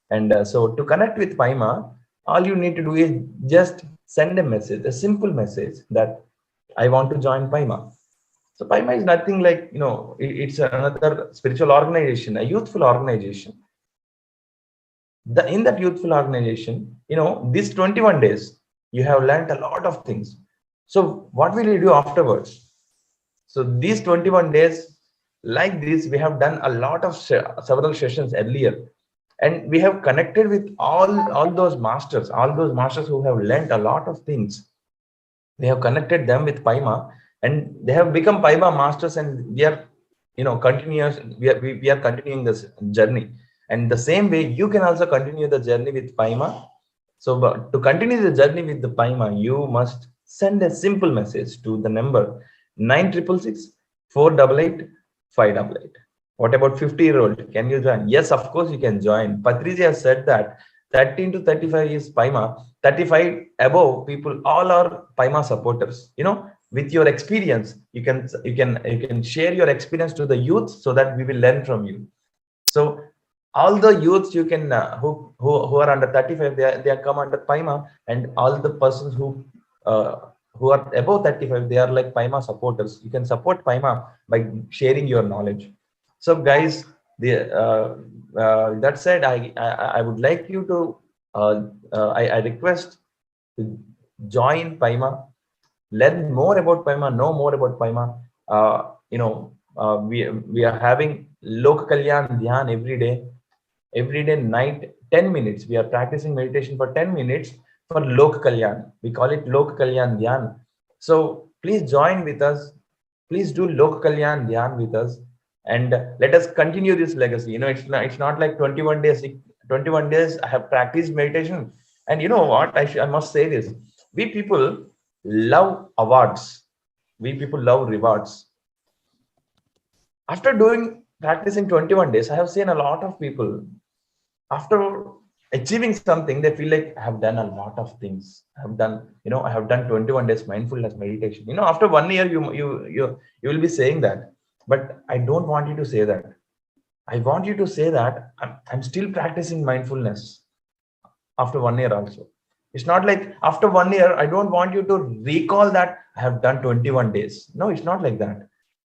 And so to connect with Paima, all you need to do is just send a message, a simple message, that I want to join Paima. So Paima is nothing like, it's another spiritual organization, a youthful organization. In that youthful organization, these 21 days, you have learned a lot of things. So what will you do afterwards? So these 21 days, like this, we have done a lot of several sessions earlier. And we have connected with all those masters who have learned a lot of things. We have connected them with Paima, and they have become Paima masters, and we are, continuous. We are continuing this journey. And the same way, you can also continue the journey with Paima. So, but to continue the journey with the Paima, you must send a simple message to the number 9666 488 588. What about 50-year-old? Can you join? Yes, of course you can join. Patriji has said that 13 to 35 is Paima. 35 above people, all are Paima supporters. With your experience, you can share your experience to the youth, so that we will learn from you. So all the youths you can who are under 35, they are come under Paima, and all the persons who are above 35, they are like Paima supporters. You can support Paima by sharing your knowledge. So guys, that said, I would like you to I request to join Paima, learn more about Paima, know more about Paima. We are having Lok Kalyan Dhyan every day night, 10 minutes. We are practicing meditation for 10 minutes for Lok Kalyan. We call it Lok Kalyan Dhyan. So please join with us. Please do Lok Kalyan Dhyan with us, and let us continue this legacy. It's not like 21 days. 21 days I have practiced meditation, and you know what? I must say this: we people love awards. We people love rewards. After doing practicing 21 days, I have seen a lot of people after achieving something, they feel like I have done a lot of things. I have done, I have done 21 days mindfulness meditation. After 1 year, you will be saying that. But I don't want you to say that. I want you to say that I'm still practicing mindfulness after 1 year also. It's not like after 1 year, I don't want you to recall that I have done 21 days. No, it's not like that.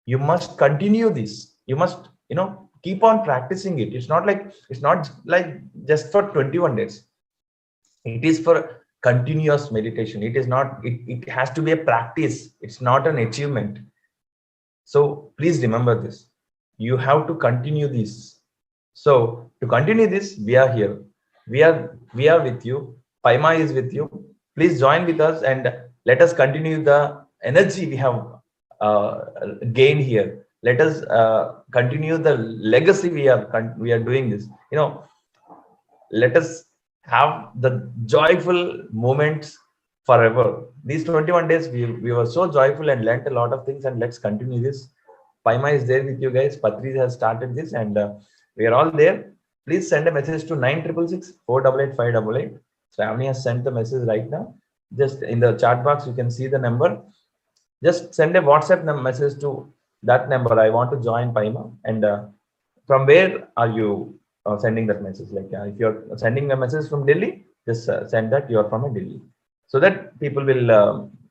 You must continue this. You must, keep on practicing it. It's not like just for 21 days. It is for continuous meditation. It is not, it has to be a practice. It's not an achievement. So please remember this. You have to continue this. So to continue this, we are here. We are with you. Paima is with you. Please join with us and let us continue the energy we have gained here. Let us continue the legacy we are doing this. Let us have the joyful moments forever. These 21 days, we were so joyful and learnt a lot of things, and let's continue this. Paima is there with you guys. Patri has started this, and we are all there. Please send a message to 9666 488 588. Shravani has sent the message right now. Just in the chat box, you can see the number. Just send a WhatsApp message to that number. I want to join Paima. And from where are you sending that message? Like if you're sending a message from Delhi, just send that you're from Delhi, so that people will,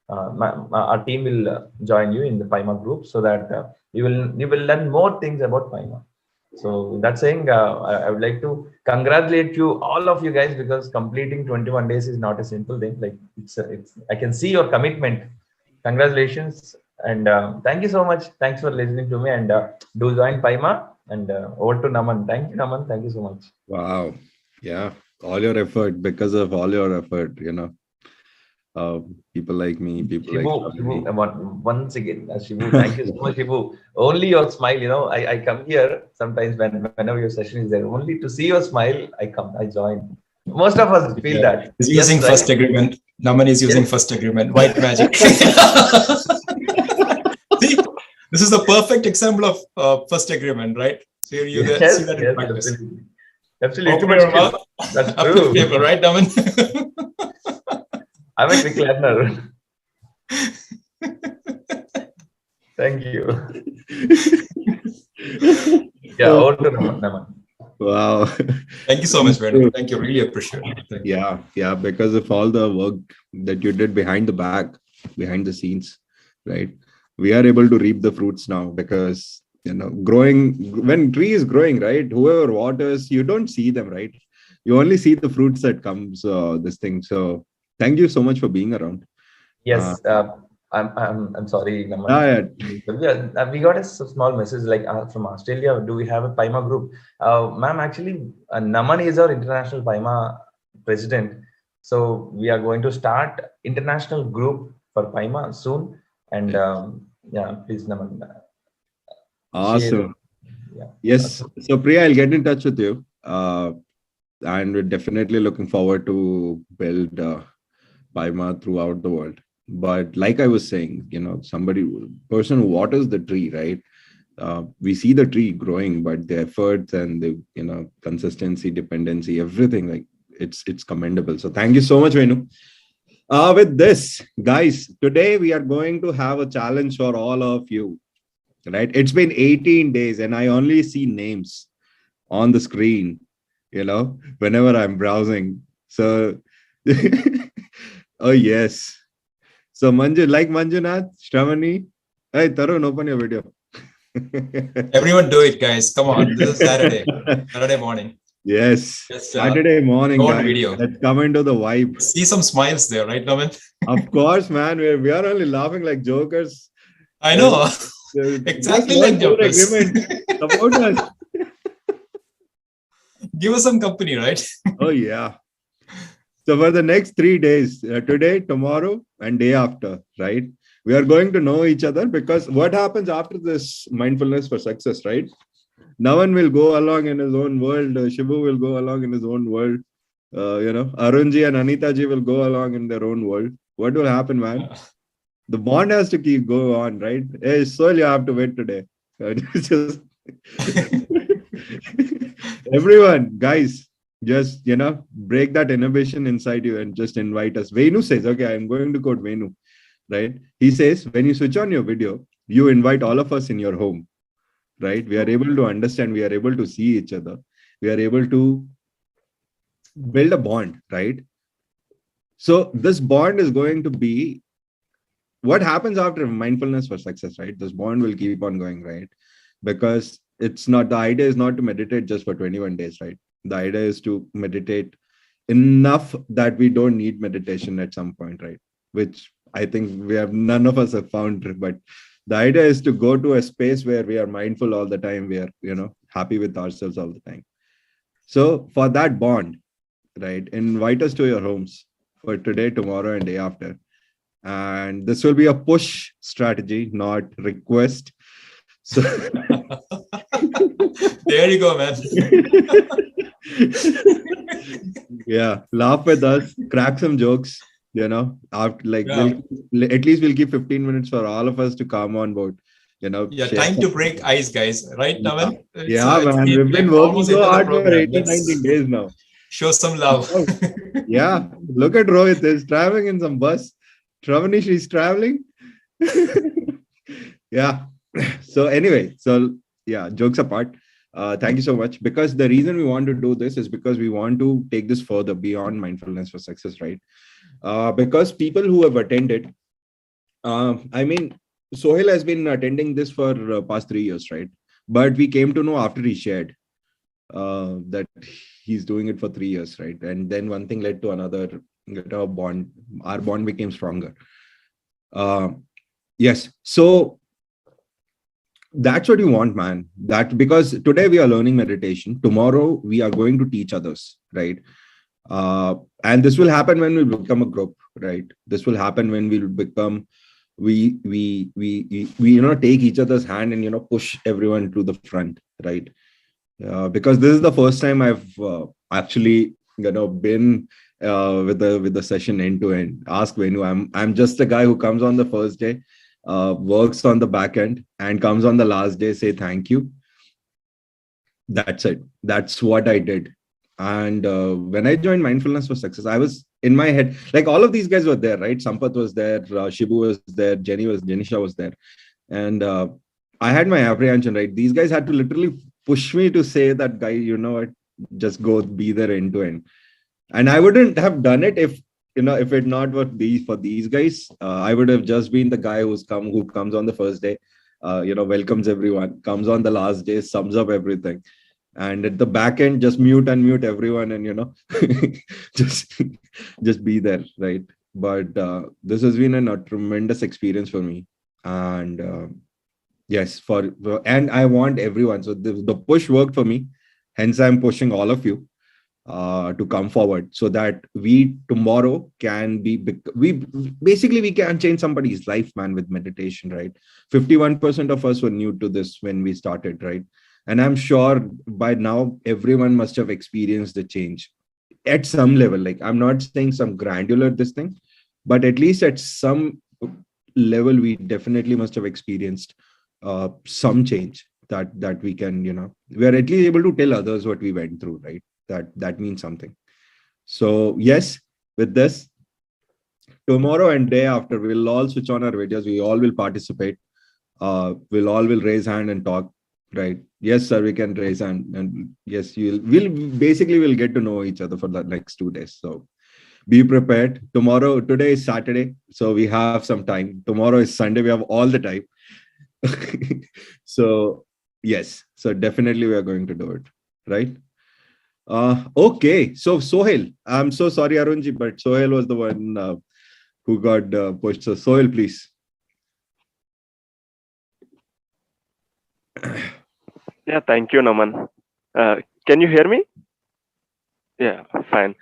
our team will join you in the Paima group, so that you will learn more things about Paima. So that's saying, I would like to congratulate you, all of you guys, because completing 21 days is not a simple thing. Like it's I can see your commitment. Congratulations, and thank you so much. Thanks for listening to me, and do join Paima. And over to Naman. Thank you, Naman. Thank you so much. Wow. Yeah. All your effort, because of all your effort, people like me, people Shivu, once again, Shivu, thank you so much, Shivu. Only your smile, I come here sometimes whenever your session is there, only to see your smile, I join. Most of us feel that. He's using first agreement. Naman is using first agreement. White magic. See, this is the perfect example of first agreement, right? So you see that in practice. Absolutely. That's true. Up to paper, right, Naman? I'm a quick learner. Thank you. Yeah, over to Naman. Wow. Thank you so much, Venu. Thank you. Really appreciate it. Yeah. Because of all the work that you did behind the scenes, right? We are able to reap the fruits now, because when tree is growing, right? Whoever waters, you don't see them, right? You only see the fruits that comes this thing. So thank you so much for being around. Yes, I'm sorry, Naman. Yeah, we got a small message like from Australia. Do we have a Paima group? Ma'am, actually, Naman is our international Paima president. So we are going to start international group for Paima soon. And please, Naman. Awesome. Yes. So Priya, I'll get in touch with you. And we're definitely looking forward to build Paima throughout the world. But like I was saying, person who waters the tree, right? We see the tree growing, but the efforts and the consistency, dependency, everything, like it's commendable. So thank you so much, Venu. With this, guys, today we are going to have a challenge for all of you, right? It's been 18 days and I only see names on the screen, whenever I'm browsing. So, oh yes. So Manjunath, Shravani, hey Tarun, open your video. Everyone do it, guys. Come on. This is Saturday morning. Yes. Saturday morning, guys. Video. Let's come into the vibe. See some smiles there, right, Naman? Of course, man. We are only laughing like jokers. I know. Exactly like jokers. Support us. Give us some company, right? Oh, yeah. So for the next 3 days, today, tomorrow, and day after, right? We are going to know each other, because what happens after this mindfulness for success, right? Navan will go along in his own world. Shivu will go along in his own world. Arunji and Anitaji will go along in their own world. What will happen, man? The bond has to go on, right? Hey, Sol, you have to wait today. Everyone, guys, just break that inhibition inside you and just invite us. Venu says, okay, I'm going to quote Venu, right? He says, when you switch on your video, you invite all of us in your home, right? We are able to understand, we are able to see each other, we are able to build a bond, right? So this bond is going to be what happens after mindfulness for success, right? This bond will keep on going, right? Because it's not, the idea is not to meditate just for 21 days, right? The idea is to meditate enough that we don't need meditation at some point, right? Which I think none of us have found, but the idea is to go to a space where we are mindful all the time. We are, happy with ourselves all the time. So for that bond, right, invite us to your homes for today, tomorrow, and day after. And this will be a push strategy, not request. So there you go, man. Yeah, laugh with us, crack some jokes. After at least we'll keep 15 minutes for all of us to come on board. Yeah, time to break ice, guys. Right, Naman? Yeah, man. We've been working so hard for 18, 19 days now. Show some love. Yeah, look at Rohit. He's traveling in some bus. Travanish is traveling. Yeah. So anyway, jokes apart. Thank you so much. Because the reason we want to do this is because we want to take this further beyond mindfulness for success, right? Because people who have attended, Sohail has been attending this for past 3 years, right? But we came to know after he shared that he's doing it for 3 years, right? And then one thing led to another. Bond, our bond became stronger. Yes, so that's what you want, man. That because today we are learning meditation, tomorrow we are going to teach others, right? And this will happen when we become a group, right? This will happen when we become we take each other's hand and push everyone to the front, right? Because this is the first time I've actually been with the session end to end. Ask Venu. I'm just a guy who comes on the first day, works on the back end, and comes on the last day, say thank you. That's it. That's what I did. And when I joined Mindfulness for Success, I was in my head, like all of these guys were there, right? Sampath was there, Shibu was there, Jenisha was there. And I had my apprehension, right? These guys had to literally push me to say that, guy, what, just go be there end to end. And I wouldn't have done it if it not were for these guys. I would have just been the guy who comes on the first day, welcomes everyone, comes on the last day, sums up everything. And at the back end, just unmute everyone and, just be there, right? But this has been a tremendous experience for me. And yes, and I want everyone. So the push worked for me. Hence, I'm pushing all of you to come forward so that we tomorrow can we can change somebody's life, man, with meditation, right? 51% of us were new to this when we started, right? And I'm sure by now everyone must have experienced the change at some level. Like, I'm not saying some granular this thing, but at least at some level we definitely must have experienced some change that we can, we are at least able to tell others what we went through, right? That means something. So yes, with this, tomorrow and day after, we'll all switch on our videos. We all will participate. We'll all raise hand and talk, right? Yes, sir, we can raise hand. And yes, we'll get to know each other for the next 2 days. So be prepared. Today is Saturday, so we have some time. Tomorrow is Sunday. We have all the time. So yes, so definitely we are going to do it, right? Okay, so Sohail, I'm so sorry, Arunji, but Sohail was the one who got pushed. So Sohail, please. Yeah, thank you, Naman. Can you hear me? Yeah, fine.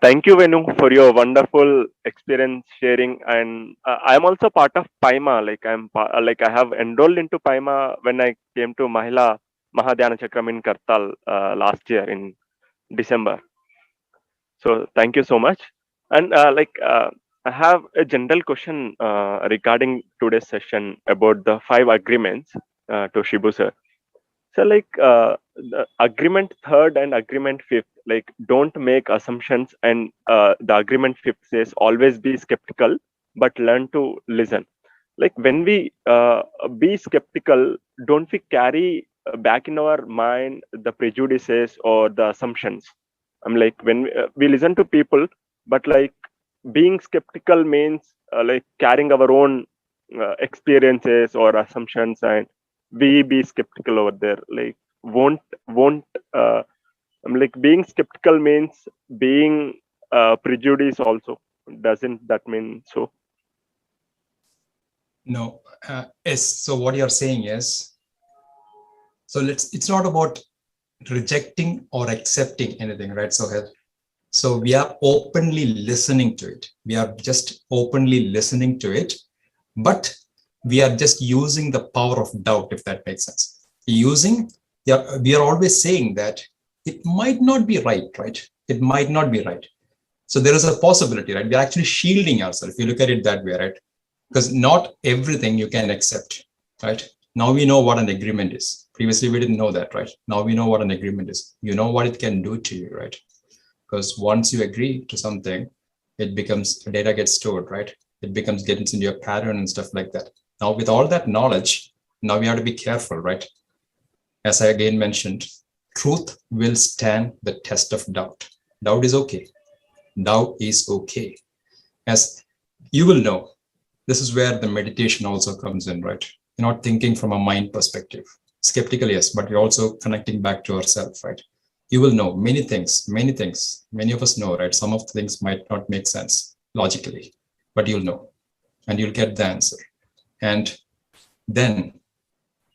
Thank you, Venu, for your wonderful experience sharing. And I'm also part of Paima. I have enrolled into Paima when I came to Mahila Mahadhyana Chakram in Kartal last year in December. So thank you so much. And I have a general question regarding today's session about the 5 agreements to Shibu sir. So like the agreement third and agreement fifth, like don't make assumptions, and the agreement fifth says always be skeptical, but learn to listen. Like when we be skeptical, don't we carry back in our mind the prejudices or the assumptions? I'm like when we listen to people, but like being skeptical means like carrying our own experiences or assumptions, and we be skeptical over there. Like won't I'm like being skeptical means being prejudice also. Doesn't that mean so? No. Yes. So what you're saying is, so it's not about rejecting or accepting anything, right? So we are openly listening to it. We are just openly listening to it, but we are just using the power of doubt, if that makes sense. We are always saying that it might not be right? It might not be right. So there is a possibility, right? We're actually shielding ourselves, if you look at it that way, right? Because not everything you can accept, right? Now we know what an agreement is. Previously, we didn't know that, right? Now we know what an agreement is. You know what it can do to you, right? Because once you agree to something, it becomes, data gets stored, right? It gets into your pattern and stuff like that. Now, with all that knowledge, now we have to be careful, right? As I again mentioned, truth will stand the test of doubt. Doubt is okay. Doubt is okay. As you will know, this is where the meditation also comes in, right? You're not thinking from a mind perspective. Skeptical, yes, but you're also connecting back to yourself, right? You will know many things. Many of us know, right? Some of the things might not make sense logically, but you'll know and you'll get the answer. And then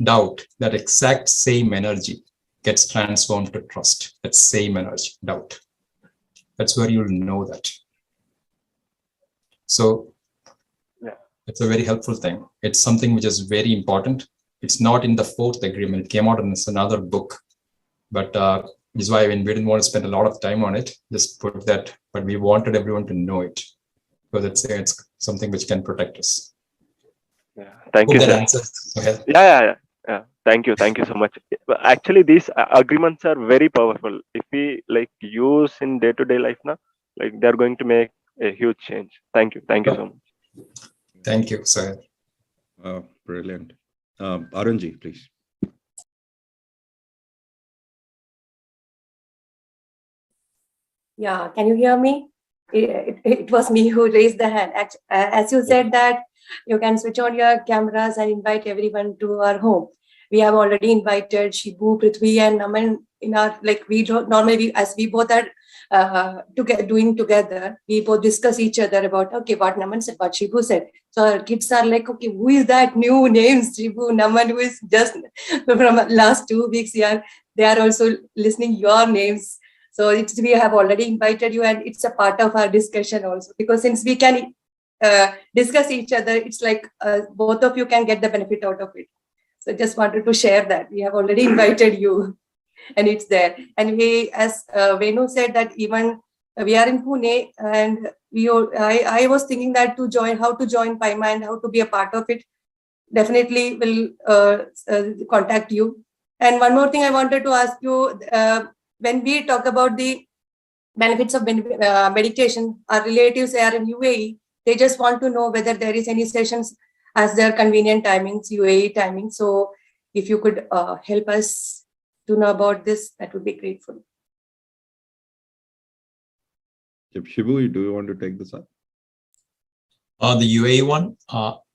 doubt, that exact same energy gets transformed to trust. That same energy, doubt. That's where you'll know that. So Yeah, it's a very helpful thing. It's something which is very important. It's not in the fourth agreement. It came out in another book, but this is why we didn't want to spend a lot of time on it. Just put that, but we wanted everyone to know it because it's something which can protect us. yeah. Thank you, Hope that sir. answers. Okay. Yeah. Thank you so much. Actually, these agreements are very powerful. If we like use in day-to-day life now, like they're going to make a huge change. Thank you so much. Thank you, sir. Brilliant. Arunji, please. Yeah, can you hear me? It was me who raised the hand. As you said that you can switch on your cameras and invite everyone to our home. We have already invited Shibu, Prithvi, and Naman in our, like we don't normally, as we both are doing together, we both discuss each other about, okay, what Naman said, what Shibu said. So our kids are like, okay, who is that new names, Shibu, Naman, who is just from last 2 weeks here. They are also listening your names. So we have already invited you, and it's a part of our discussion also, because since we can discuss each other, it's like both of you can get the benefit out of it. So just wanted to share that we have already invited you, and it's there. And we, as Venu said, that even we are in Pune, and I was thinking that how to join Paima and how to be a part of it. Definitely will contact you. And one more thing I wanted to ask you. When we talk about the benefits of meditation, our relatives are in UAE. They just want to know whether there is any sessions as their convenient timings, UAE timing. So if you could help us to know about this, that would be grateful. Shibu, do you want to take this up? The UAE one,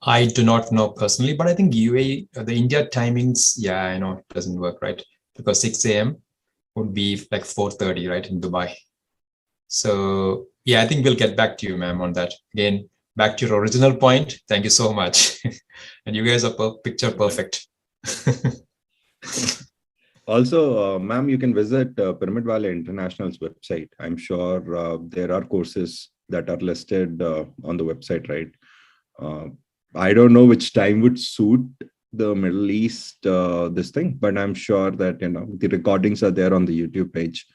I do not know personally, but I think UAE, the India timings, yeah, I know it doesn't work, right? Because 6 a.m. would be like 4:30, right, in Dubai. So yeah, I think we'll get back to you, ma'am, on that. Again, back to your original point. Thank you so much. And you guys are picture perfect. Also, ma'am, you can visit Pyramid Valley International's website. I'm sure there are courses that are listed on the website, right? I don't know which time would suit the Middle East, this thing, but I'm sure that, the recordings are there on the YouTube page.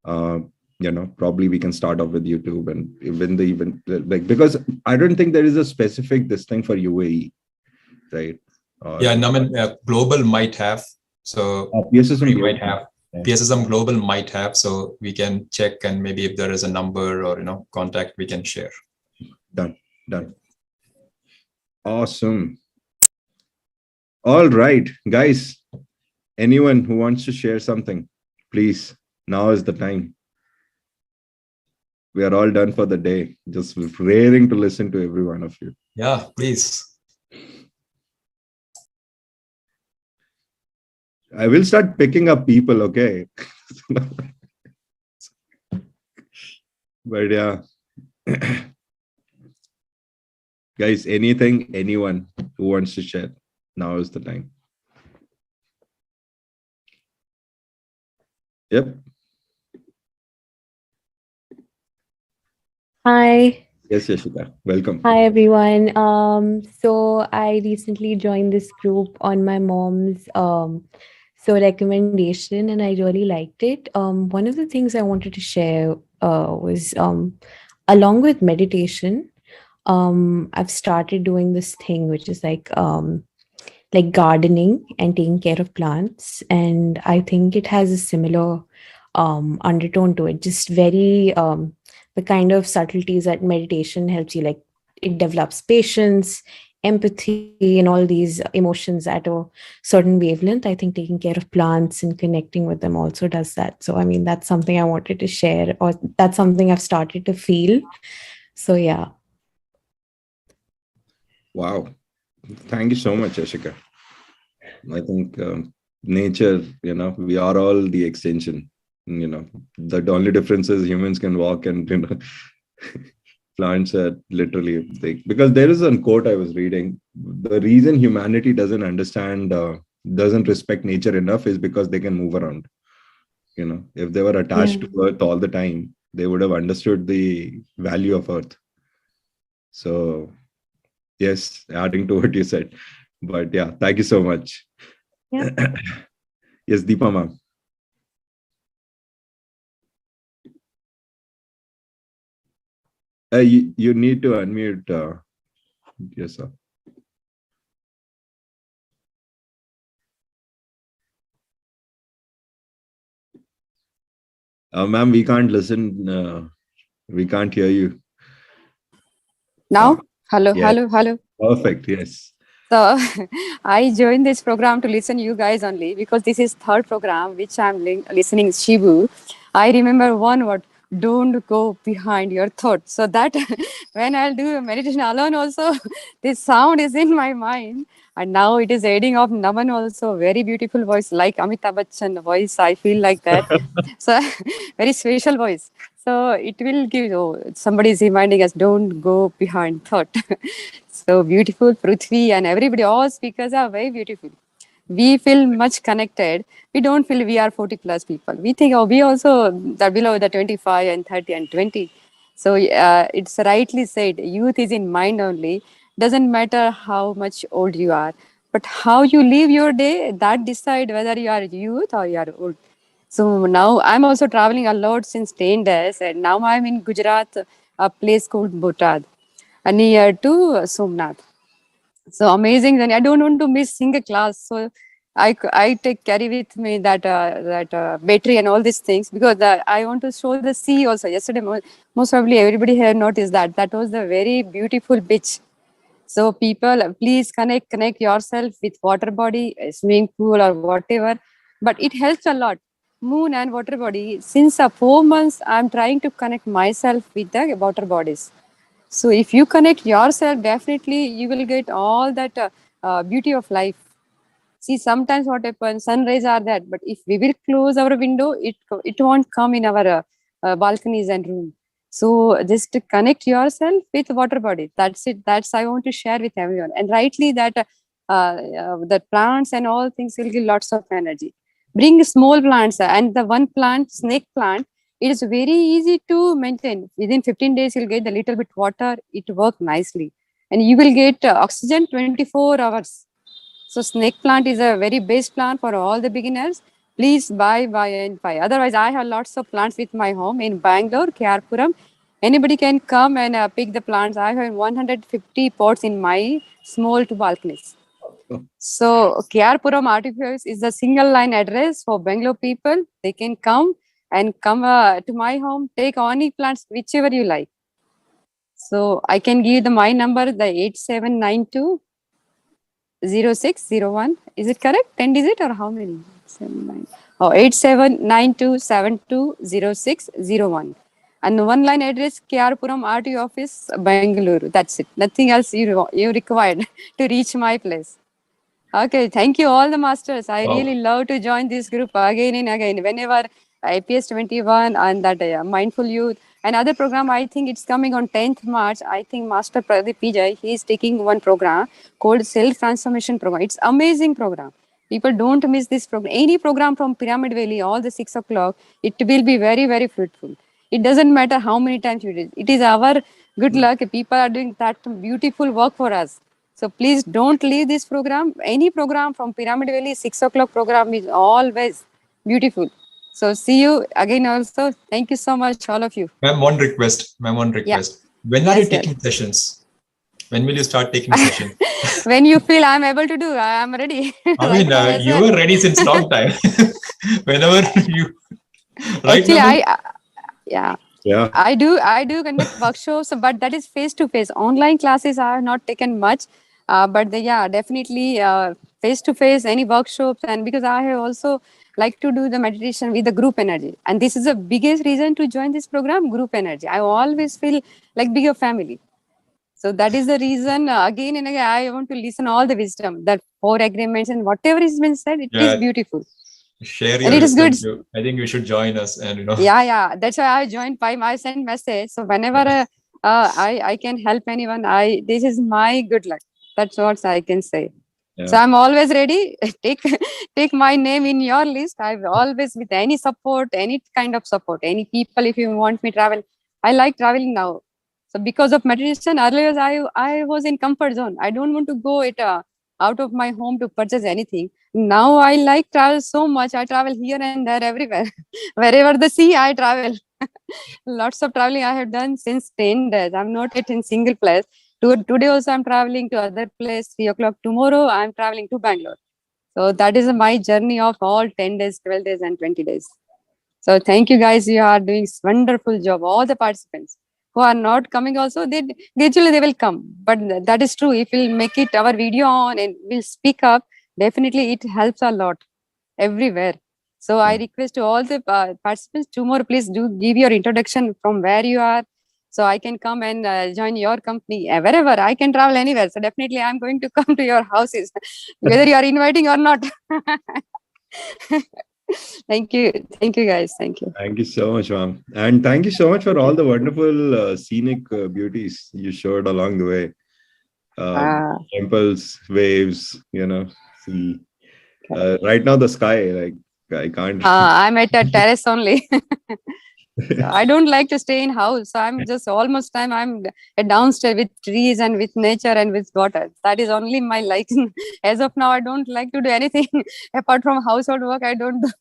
Probably we can start off with YouTube, and even like, because I don't think there is a specific this thing for UAE, right? Yeah, Naman, global might have So PSSM we Global. might have, Yeah. PSSM Global might have, so we can check, and maybe if there is a number or contact, we can share. Done. Awesome. All right, guys. Anyone who wants to share something, please, now is the time. We are all done for the day. Just raring to listen to every one of you. Yeah, please. I will start picking up people, okay? But yeah. Guys, anyone who wants to share, now is the time. Yep. Hi. Yes, Yashika. Welcome. Hi, everyone. So I recently joined this group on my mom's recommendation, and I really liked it. One of the things I wanted to share was along with meditation, I've started doing this thing which is like gardening and taking care of plants, and I think it has a similar undertone to it. Just very the kind of subtleties that meditation helps you, like it develops patience, empathy, and all these emotions at a certain wavelength. I think taking care of plants and connecting with them also does that. So I mean, that's something I wanted to share, or that's something I've started to feel. So yeah. Wow. Thank you so much, Yashika. I think nature, we are all the extension. The only difference is humans can walk, and plants are literally because there is a quote I was reading. The reason humanity doesn't understand, doesn't respect nature enough is because they can move around. If they were attached to Earth all the time, they would have understood the value of Earth. So yes, adding to what you said. But yeah, thank you so much. Yeah. Yes, Deepa ma'am. You need to unmute yourself. Ma'am, we can't listen. We can't hear you. Now? Hello, yes. hello. Perfect, yes. So I joined this program to listen you guys only because this is third program which I'm listening Shibu. I remember one word, don't go behind your thought. So that when I'll do a meditation alone also, this sound is in my mind. And now it is aiding of Naman also, very beautiful voice, like Amitabh Bachchan voice. I feel like that. So very special voice. So it will give, somebody is reminding us, don't go behind thought. So beautiful, Prithvi and everybody, all speakers are very beautiful. We feel much connected. We don't feel we are 40 plus people. We think, we also are below the 25 and 30 and 20. So it's rightly said, youth is in mind only. Doesn't matter how much old you are, but how you live your day, that decide whether you are youth or you are old. So now I'm also traveling a lot since 10 days, and now I'm in Gujarat, a place called Botad, near to Somnath. So amazing. And I don't want to miss single class. So I take carry with me that battery and all these things because I want to show the sea also. Yesterday, most probably everybody here noticed that was the very beautiful beach. So people, please connect yourself with water body, swimming pool or whatever. But it helps a lot. Moon and water body. Since 4 months, I'm trying to connect myself with the water bodies. So if you connect yourself, definitely you will get all that beauty of life. See, sometimes what happens, sunrays are that, but if we will close our window, it won't come in our balconies and room. So just to connect yourself with water body. That's it. That's I want to share with everyone. And rightly that the plants and all things will give lots of energy. Bring small plants and the one plant, snake plant, it is very easy to maintain. Within 15 days, you'll get a little bit water. It works nicely. And you will get oxygen 24 hours. So snake plant is a very best plant for all the beginners. Please buy and buy. Otherwise, I have lots of plants with my home in Bangalore, Kyarpuram. Anybody can come and pick the plants. I have 150 pots in my small two balconies. So Kyarpuram RTPS is a single line address for Bangalore people. They can come to my home, take any plants, whichever you like. So I can give my number, the 8792 0601. Is it correct? 10 digit or how many? 79. Oh, 8792720601. And one line address, Kyarpuram RT office, Bangalore. That's it. Nothing else you required to reach my place. Okay, thank you all the masters. I really love to join this group again and again. Whenever IPS 21 and that Mindful Youth, another program, I think it's coming on 10th March. I think Master Pradeep Vijay, he is taking one program called Self Transformation Program. It's amazing program. People don't miss this program. Any program from Pyramid Valley, all the 6 o'clock, it will be very, very fruitful. It doesn't matter how many times you did. It is our good luck. People are doing that beautiful work for us. So please don't leave this program. Any program from Pyramid Valley, 6 o'clock program is always beautiful. So see you again also. Thank you so much, all of you. Ma'am, one request. Yeah. When are you taking sessions? When will you start taking sessions? When you feel I'm able to do, I'm ready. I mean, you were ready since long time. Whenever you... Right. Actually, Yeah. I do conduct workshops, but that is face to face. Online classes I have not taken much, but definitely face to face any workshops. And because I have also like to do the meditation with the group energy, and this is the biggest reason to join this program, group energy. I always feel like bigger family. So that is the reason again and again I want to listen all the wisdom, that 4 agreements and whatever has been said, it is beautiful. Share your wisdom too. I think you should join us, and Yeah. That's why I joined Pi. I send message. So whenever I can help anyone, this is my good luck. That's what I can say. Yeah. So I'm always ready. Take my name in your list. I've always with any support, any kind of support, any people. If you want me travel, I like traveling now. So because of meditation, earlier I was in comfort zone. I don't want to go out of my home to purchase anything. Now I like travel so much. I travel here and there, everywhere. Wherever the sea, I travel. Lots of traveling I have done since 10 days. I'm not yet in single place. Today also I'm traveling to other place. 3 o'clock tomorrow I'm traveling to Bangalore. So that is my journey of all 10 days, 12 days and 20 days. So thank you guys. You are doing wonderful job. All the participants who are not coming also, gradually they will come. But that is true. If we'll make it our video on and we'll speak up, definitely it helps a lot everywhere. So I request to all the participants, tomorrow please do give your introduction from where you are, so I can come and join your company. Wherever I can travel anywhere, so definitely I'm going to come to your houses, whether you are inviting or not. Thank you guys. Thank you so much, ma'am, and thank you so much for all the wonderful scenic beauties you showed along the way. Temples, waves, sea. Right now the sky, like I can't. I'm at a terrace only. I don't like to stay in house. So I'm just almost time I'm downstairs with trees and with nature and with water. That is only my like. As of now, I don't like to do anything apart from household work. I don't do.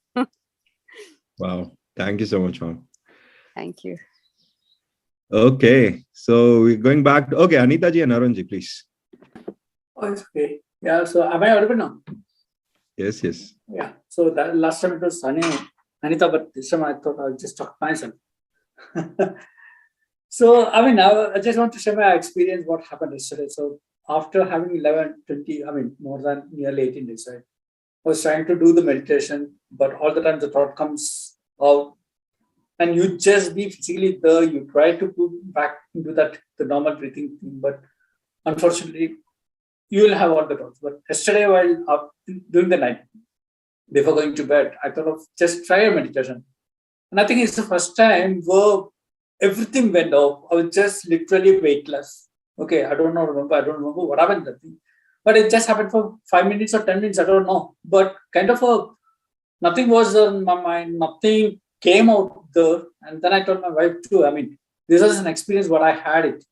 Wow. Thank you so much, ma'am. Thank you. Okay. So we're going back to, Anita ji and Arun ji, please. Oh, it's okay. Yeah. So am I audible now? Yes. Yeah. So that last time it was Anita, but this time I thought I'll just talk myself. So, I mean, I just want to share my experience, what happened yesterday. So after having 11, 20, more than nearly 18 days, right? I was trying to do the meditation, but all the time the thought comes out and you just be physically there. You try to put back into the normal breathing thing, but unfortunately, you will have all the thoughts. But yesterday, while during the night, before going to bed, I thought of just try a meditation. And I think it's the first time where everything went off. I was just literally weightless. Okay, I don't remember what happened that thing. But it just happened for 5 minutes or 10 minutes, I don't know. But kind of nothing was on my mind, nothing came out there. And then I told my wife too, this was an experience what I had it.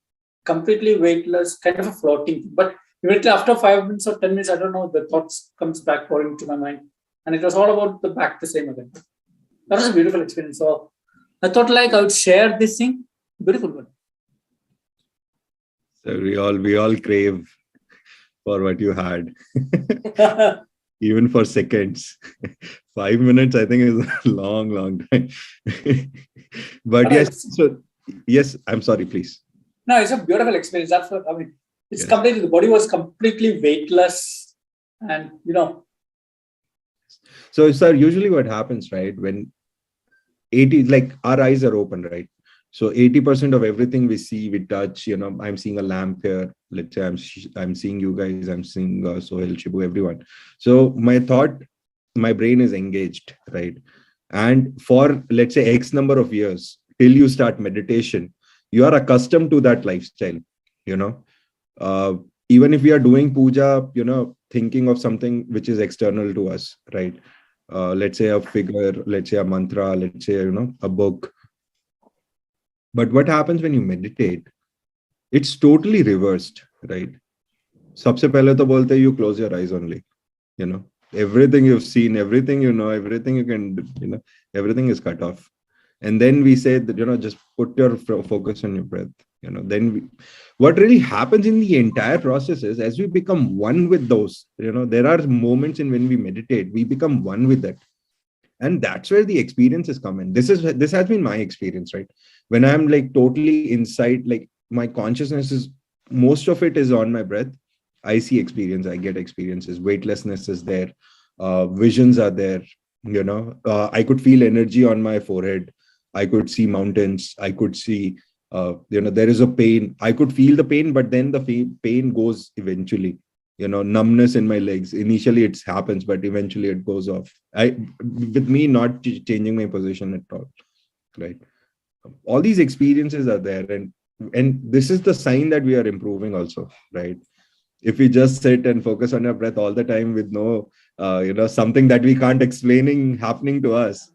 Completely weightless, kind of a floating thing. But immediately after 5 minutes or 10 minutes, I don't know, the thoughts comes back pouring into my mind. And it was all about the same again. That was a beautiful experience. So I thought I would share this thing. Beautiful one. So we all crave for what you had. Even for seconds. 5 minutes, I think, is a long time. But yes, so yes, I'm sorry, please. No, it's a beautiful experience. That's what I mean. It's Yes. completely, the body was completely weightless. And, So, sir, usually what happens, right, when 80, like our eyes are open, right? So 80% of everything we see, we touch, I'm seeing a lamp here. Let's say I'm seeing you guys, I'm seeing Sohail, Shibu, everyone. So my brain is engaged, right? And for, let's say, X number of years, till you start meditation, you are accustomed to that lifestyle, uh, even if we are doing puja, thinking of something which is external to us, right? Let's say a figure, let's say a mantra, let's say, a book. But what happens when you meditate? It's totally reversed, right? Sabse pehle to bolte you close your eyes only, everything you've seen, everything everything you can, everything is cut off. And then we say that, just put your focus on your breath, what really happens in the entire process is, as we become one with those, there are moments in when we meditate, we become one with that. And that's where the experiences come in. This has been my experience, right? When I'm like totally inside, like my consciousness is, most of it is on my breath. I see experience, I get experiences, weightlessness is there, visions are there, I could feel energy on my forehead, I could see mountains, I could see, there is a pain, I could feel the pain, but then the pain goes eventually. Numbness in my legs, initially it happens, but eventually it goes off. With me not changing my position at all, right? All these experiences are there, and this is the sign that we are improving also, right? If we just sit and focus on our breath all the time with no something that we can't explaining happening to us,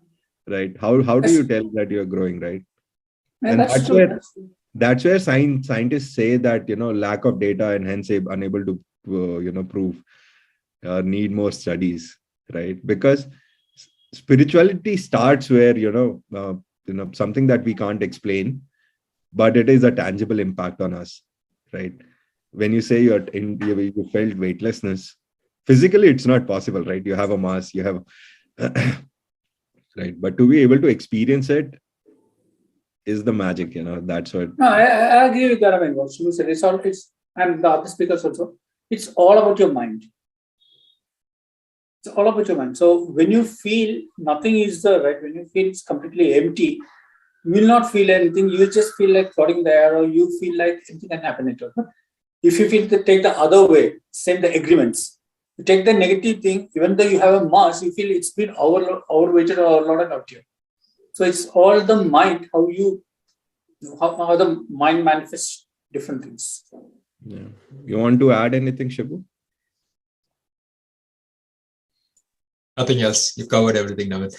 right? How do you tell that you're growing, right? yeah, And that's true. that's where scientists say that, lack of data and hence unable to prove, need more studies, right? Because spirituality starts where, something that we can't explain, but it is a tangible impact on us, right? When you say you felt weightlessness, physically it's not possible, right? You have a mass, you have right, but to be able to experience it is the magic, that's what. No, I agree with that. I mean, what Shivu said, and the other speakers also, it's all about your mind. It's all about your mind. So when you feel nothing is there, right? When you feel it's completely empty, you will not feel anything. You just feel like floating there, or you feel like anything can happen at all. If you feel to take the other way, same the agreements. You take the negative thing, even though you have a mass, you feel it's been overweighted or overloaded out here. So it's all the mind, how the mind manifests different things. Yeah. You want to add anything, Shibu? Nothing else. You covered everything, Naman.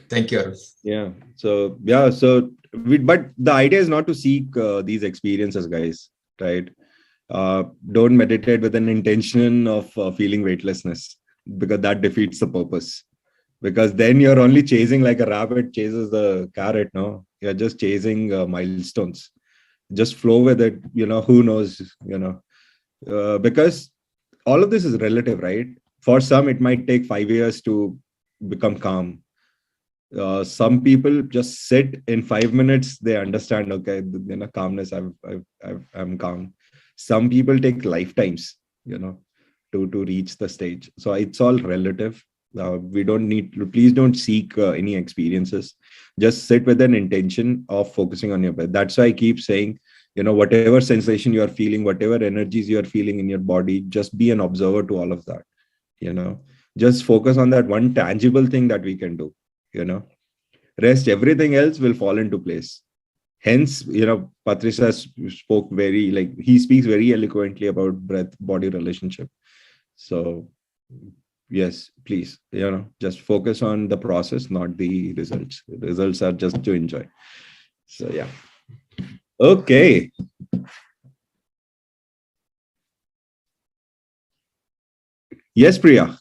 Thank you, Arun. Yeah. So but the idea is not to seek these experiences, guys, right? Don't meditate with an intention of feeling weightlessness, because that defeats the purpose. Because then you're only chasing like a rabbit chases the carrot. No, you're just chasing milestones. Just flow with it. Who knows? Because all of this is relative, right? For some, it might take 5 years to become calm. Some people just sit in 5 minutes. They understand. Okay, calmness. I'm calm. Some people take lifetimes, to reach the stage. So it's all relative. We don't need to, please don't seek any experiences. Just sit with an intention of focusing on your breath. That's why I keep saying, whatever sensation you are feeling, whatever energies you are feeling in your body, just be an observer to all of that. Just focus on that one tangible thing that we can do. Rest, everything else will fall into place. Hence, Patricia spoke he speaks very eloquently about breath body relationship. So yes, please, just focus on the process, not the results. The results are just to enjoy. So yeah. Okay. Yes, Priya.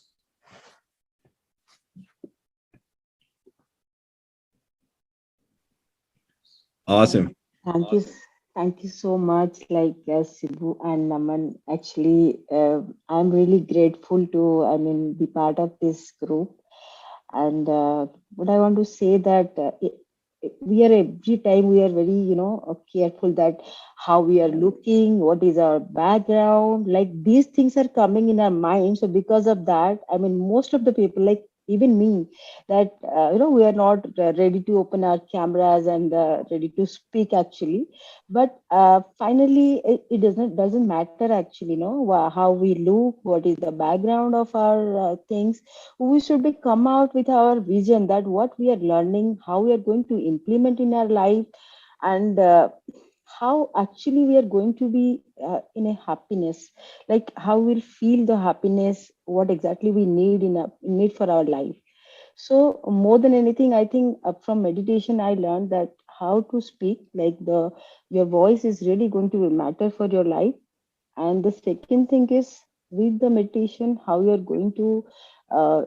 Awesome. Thank you. Thank you so much, Sibu and Naman. Actually, I'm really grateful to, be part of this group. And what I want to say that we are every time we are very, careful that how we are looking, what is our background, like these things are coming in our mind. So because of that, most of the people, like even me, that we are not ready to open our cameras and ready to speak actually. But finally, it doesn't matter actually, how we look, what is the background of our things. We should be come out with our vision that what we are learning, how we are going to implement in our life, and how actually we are going to be in a happiness, like how we'll feel the happiness, what exactly we need need for our life. So more than anything, I think from meditation, I learned that how to speak, like your voice is really going to matter for your life. And the second thing is with the meditation, how you're going to uh,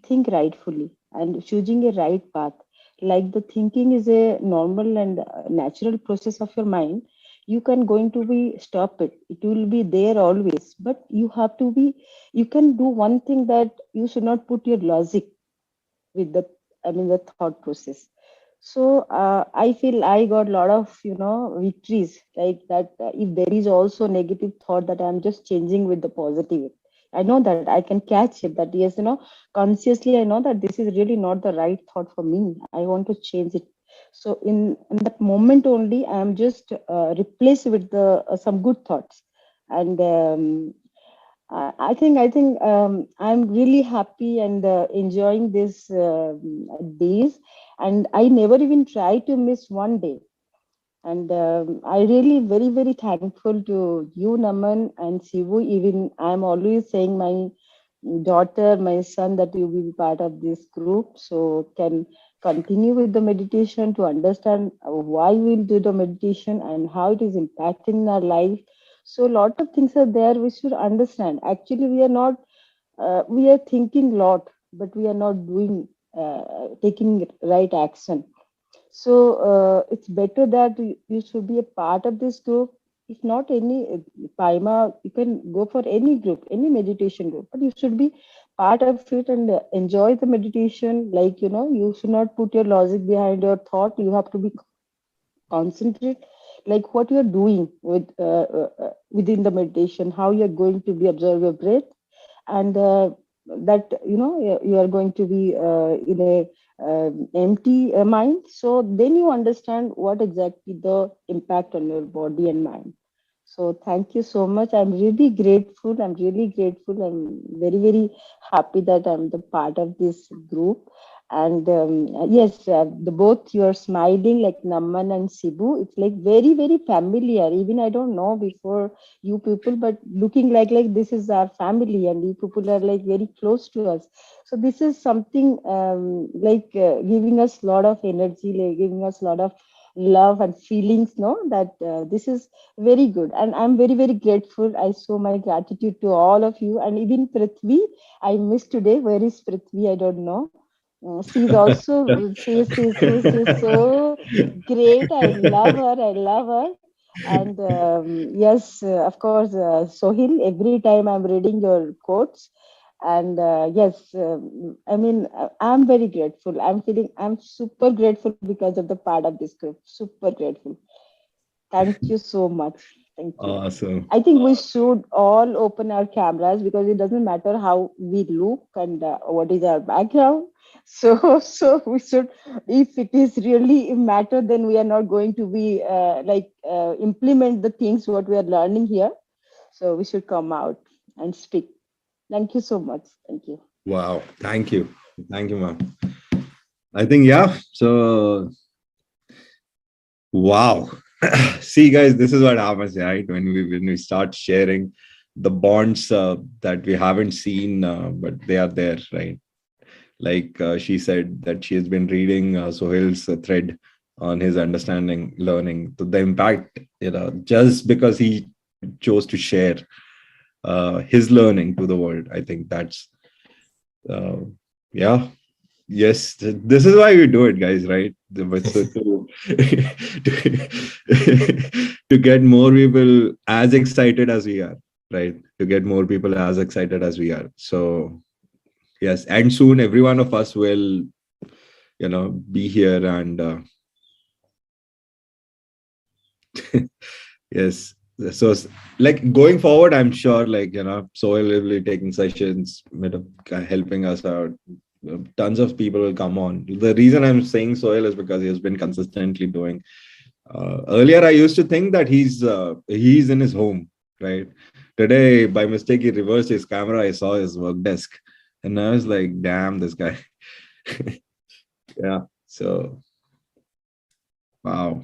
think rightfully and choosing a right path. Like the thinking is a normal and natural process of your mind. You can going to be stop it. It will be there always, but you have to be. You can do one thing that you should not put your logic with the thought process. So I feel I got a lot of victories like that. If there is also negative thought, that I'm just changing with the positive. I know that I can catch it, that yes, consciously I know that this is really not the right thought for me. I want to change it. So in that moment only, I'm just replace with the some good thoughts. And I think I'm really happy and enjoying this days, and I never even try to miss one day. And I really very thankful to you, Naman and Sivu. Even I'm always saying my daughter, my son, that you will be part of this group, so can continue with the meditation to understand why we'll do the meditation and how it is impacting our life. So a lot of things are there we should understand. Actually, we are not we are thinking lot, but we are not doing taking right action. So it's better that you should be a part of this group. If not any Paima, you can go for any group, any meditation group, but you should be part of it and enjoy the meditation. Like, you should not put your logic behind your thought. You have to be concentrate, like what you're doing within the meditation, how you're going to be observe your breath, and that you are going to be in a empty mind. So then you understand what exactly the impact on your body and mind. So thank you so much. I'm really grateful. I'm really grateful. I'm very happy that I'm the part of this group. And yes, the both you are smiling like Naman and Sibu. It's like very familiar. Even I don't know before you people, but looking like this is our family, and you people are like very close to us. So this is something giving us a lot of energy, like giving us a lot of love and feelings. No, that this is very good, and I'm very grateful. I show my gratitude to all of you, and even Prithvi. I miss today. Where is Prithvi? I don't know. She's also she's so great. I love her. I love her. And yes, of course, Sohil. Every time I'm reading your quotes, and yes, I'm very grateful. I'm super grateful because of the part of this group. Super grateful. Thank you so much. Thank you. Awesome. I think we should all open our cameras because it doesn't matter how we look and what is our background. So we should, if it is really matter, then we are not going to be implement the things what we are learning here. So we should come out and speak. Thank you so much. Thank you. Wow. Thank you. Thank you, ma'am. I think, yeah. So, wow. See, guys, this is what happens, right? When we start sharing the bonds that we haven't seen, but they are there, right? Like she said that she has been reading Sohail's thread on his understanding, learning, to the impact, just because he chose to share his learning to the world. I think that's, yeah. Yes, this is why we do it, guys, right? So to to get more people as excited as we are, right? To get more people as excited as we are. So yes, and soon every one of us will, be here and yes. So like going forward, I'm sure Soil will be taking sessions, helping us out. Tons of people will come on. The reason I'm saying Soil is because he has been consistently doing. Earlier, I used to think that he's in his home, right? Today, by mistake, he reversed his camera. I saw his work desk, and I was like, "Damn, this guy!" Yeah. So, wow.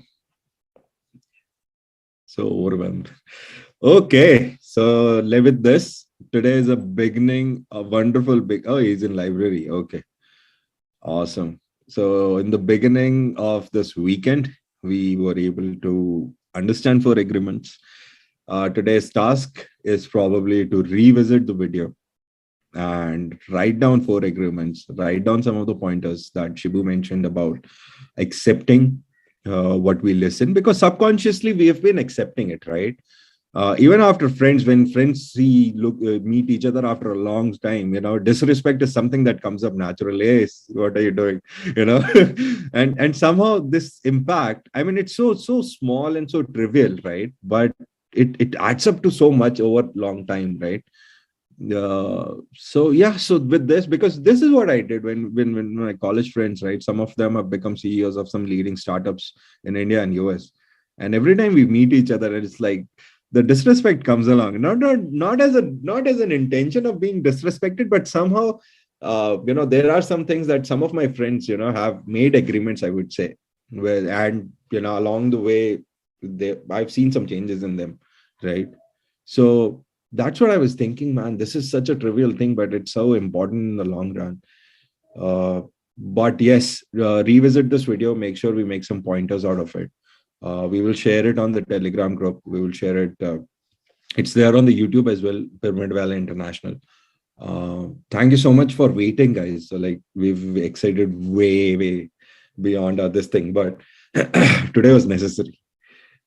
So overwhelmed. Okay, so live with this. Today is a beginning, a wonderful big. Oh, he's in library. Okay, awesome. So in the beginning of this weekend, we were able to understand 4 agreements. Today's task is probably to revisit the video and write down 4 agreements, write down some of the pointers that Shibu mentioned about accepting what we listen, because subconsciously we have been accepting it, right? Even after when friends meet each other after a long time, disrespect is something that comes up naturally. Hey, what are you doing? And somehow this impact, I mean, it's so small and so trivial, right? But it adds up to so much over long time, right? So with this, because this is what I did when my college friends, right, some of them have become CEOs of some leading startups in India and US, and every time we meet each other, it's like the disrespect comes along, not as an intention of being disrespected, but somehow there are some things that some of my friends have made agreements, I would say, and along the way I've seen some changes in them, right? So that's what I was thinking, man. This is such a trivial thing, but it's so important in the long run. But yes, revisit this video. Make sure we make some pointers out of it. We will share it on the Telegram group. We will share it. It's there on the YouTube as well, Pyramid Valley International. Thank you so much for waiting, guys. So we've excited way beyond this thing, but today was necessary,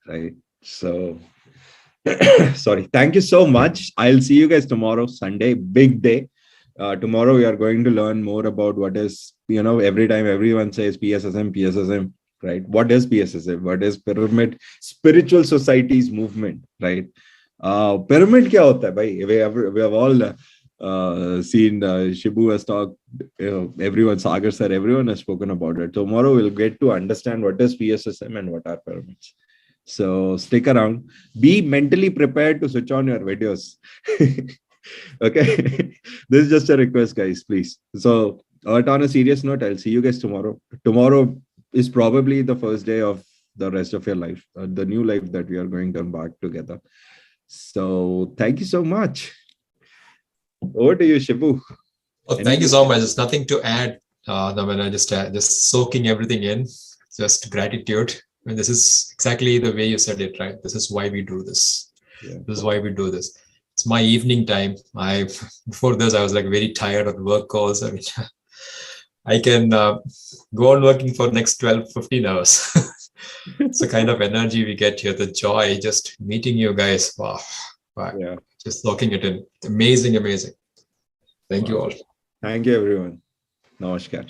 right? So sorry. Thank you so much. I'll see you guys tomorrow, Sunday, big day. Tomorrow we are going to learn more about what is, every time everyone says PSSM, right? What is PSSM? What is Pyramid Spiritual Societies Movement, right? Pyramid kya hota hai, bhai? We have all seen Shibu has talked, everyone, Sagar sir, everyone has spoken about it. Tomorrow we'll get to understand what is PSSM and what are pyramids. So stick around. Be mentally prepared to switch on your videos. Okay. This is just a request, guys, please. So on a serious note, I'll see you guys tomorrow. Tomorrow is probably the first day of the rest of your life, the new life that we are going to embark together. So thank you so much. Over to you, Shibu. Oh, thank you so much. There's nothing to add. Just soaking everything in. Just gratitude. And this is exactly the way you said it, right? This is why we do this. Yeah. This is why we do this. It's my evening time. Before this, I was very tired of work calls. I mean, I can go on working for next 12-15 hours. It's the kind of energy we get here, the joy, just meeting you guys. Wow. Yeah. Just soaking it in. Amazing. Thank you all. Thank you, everyone. Namaskar.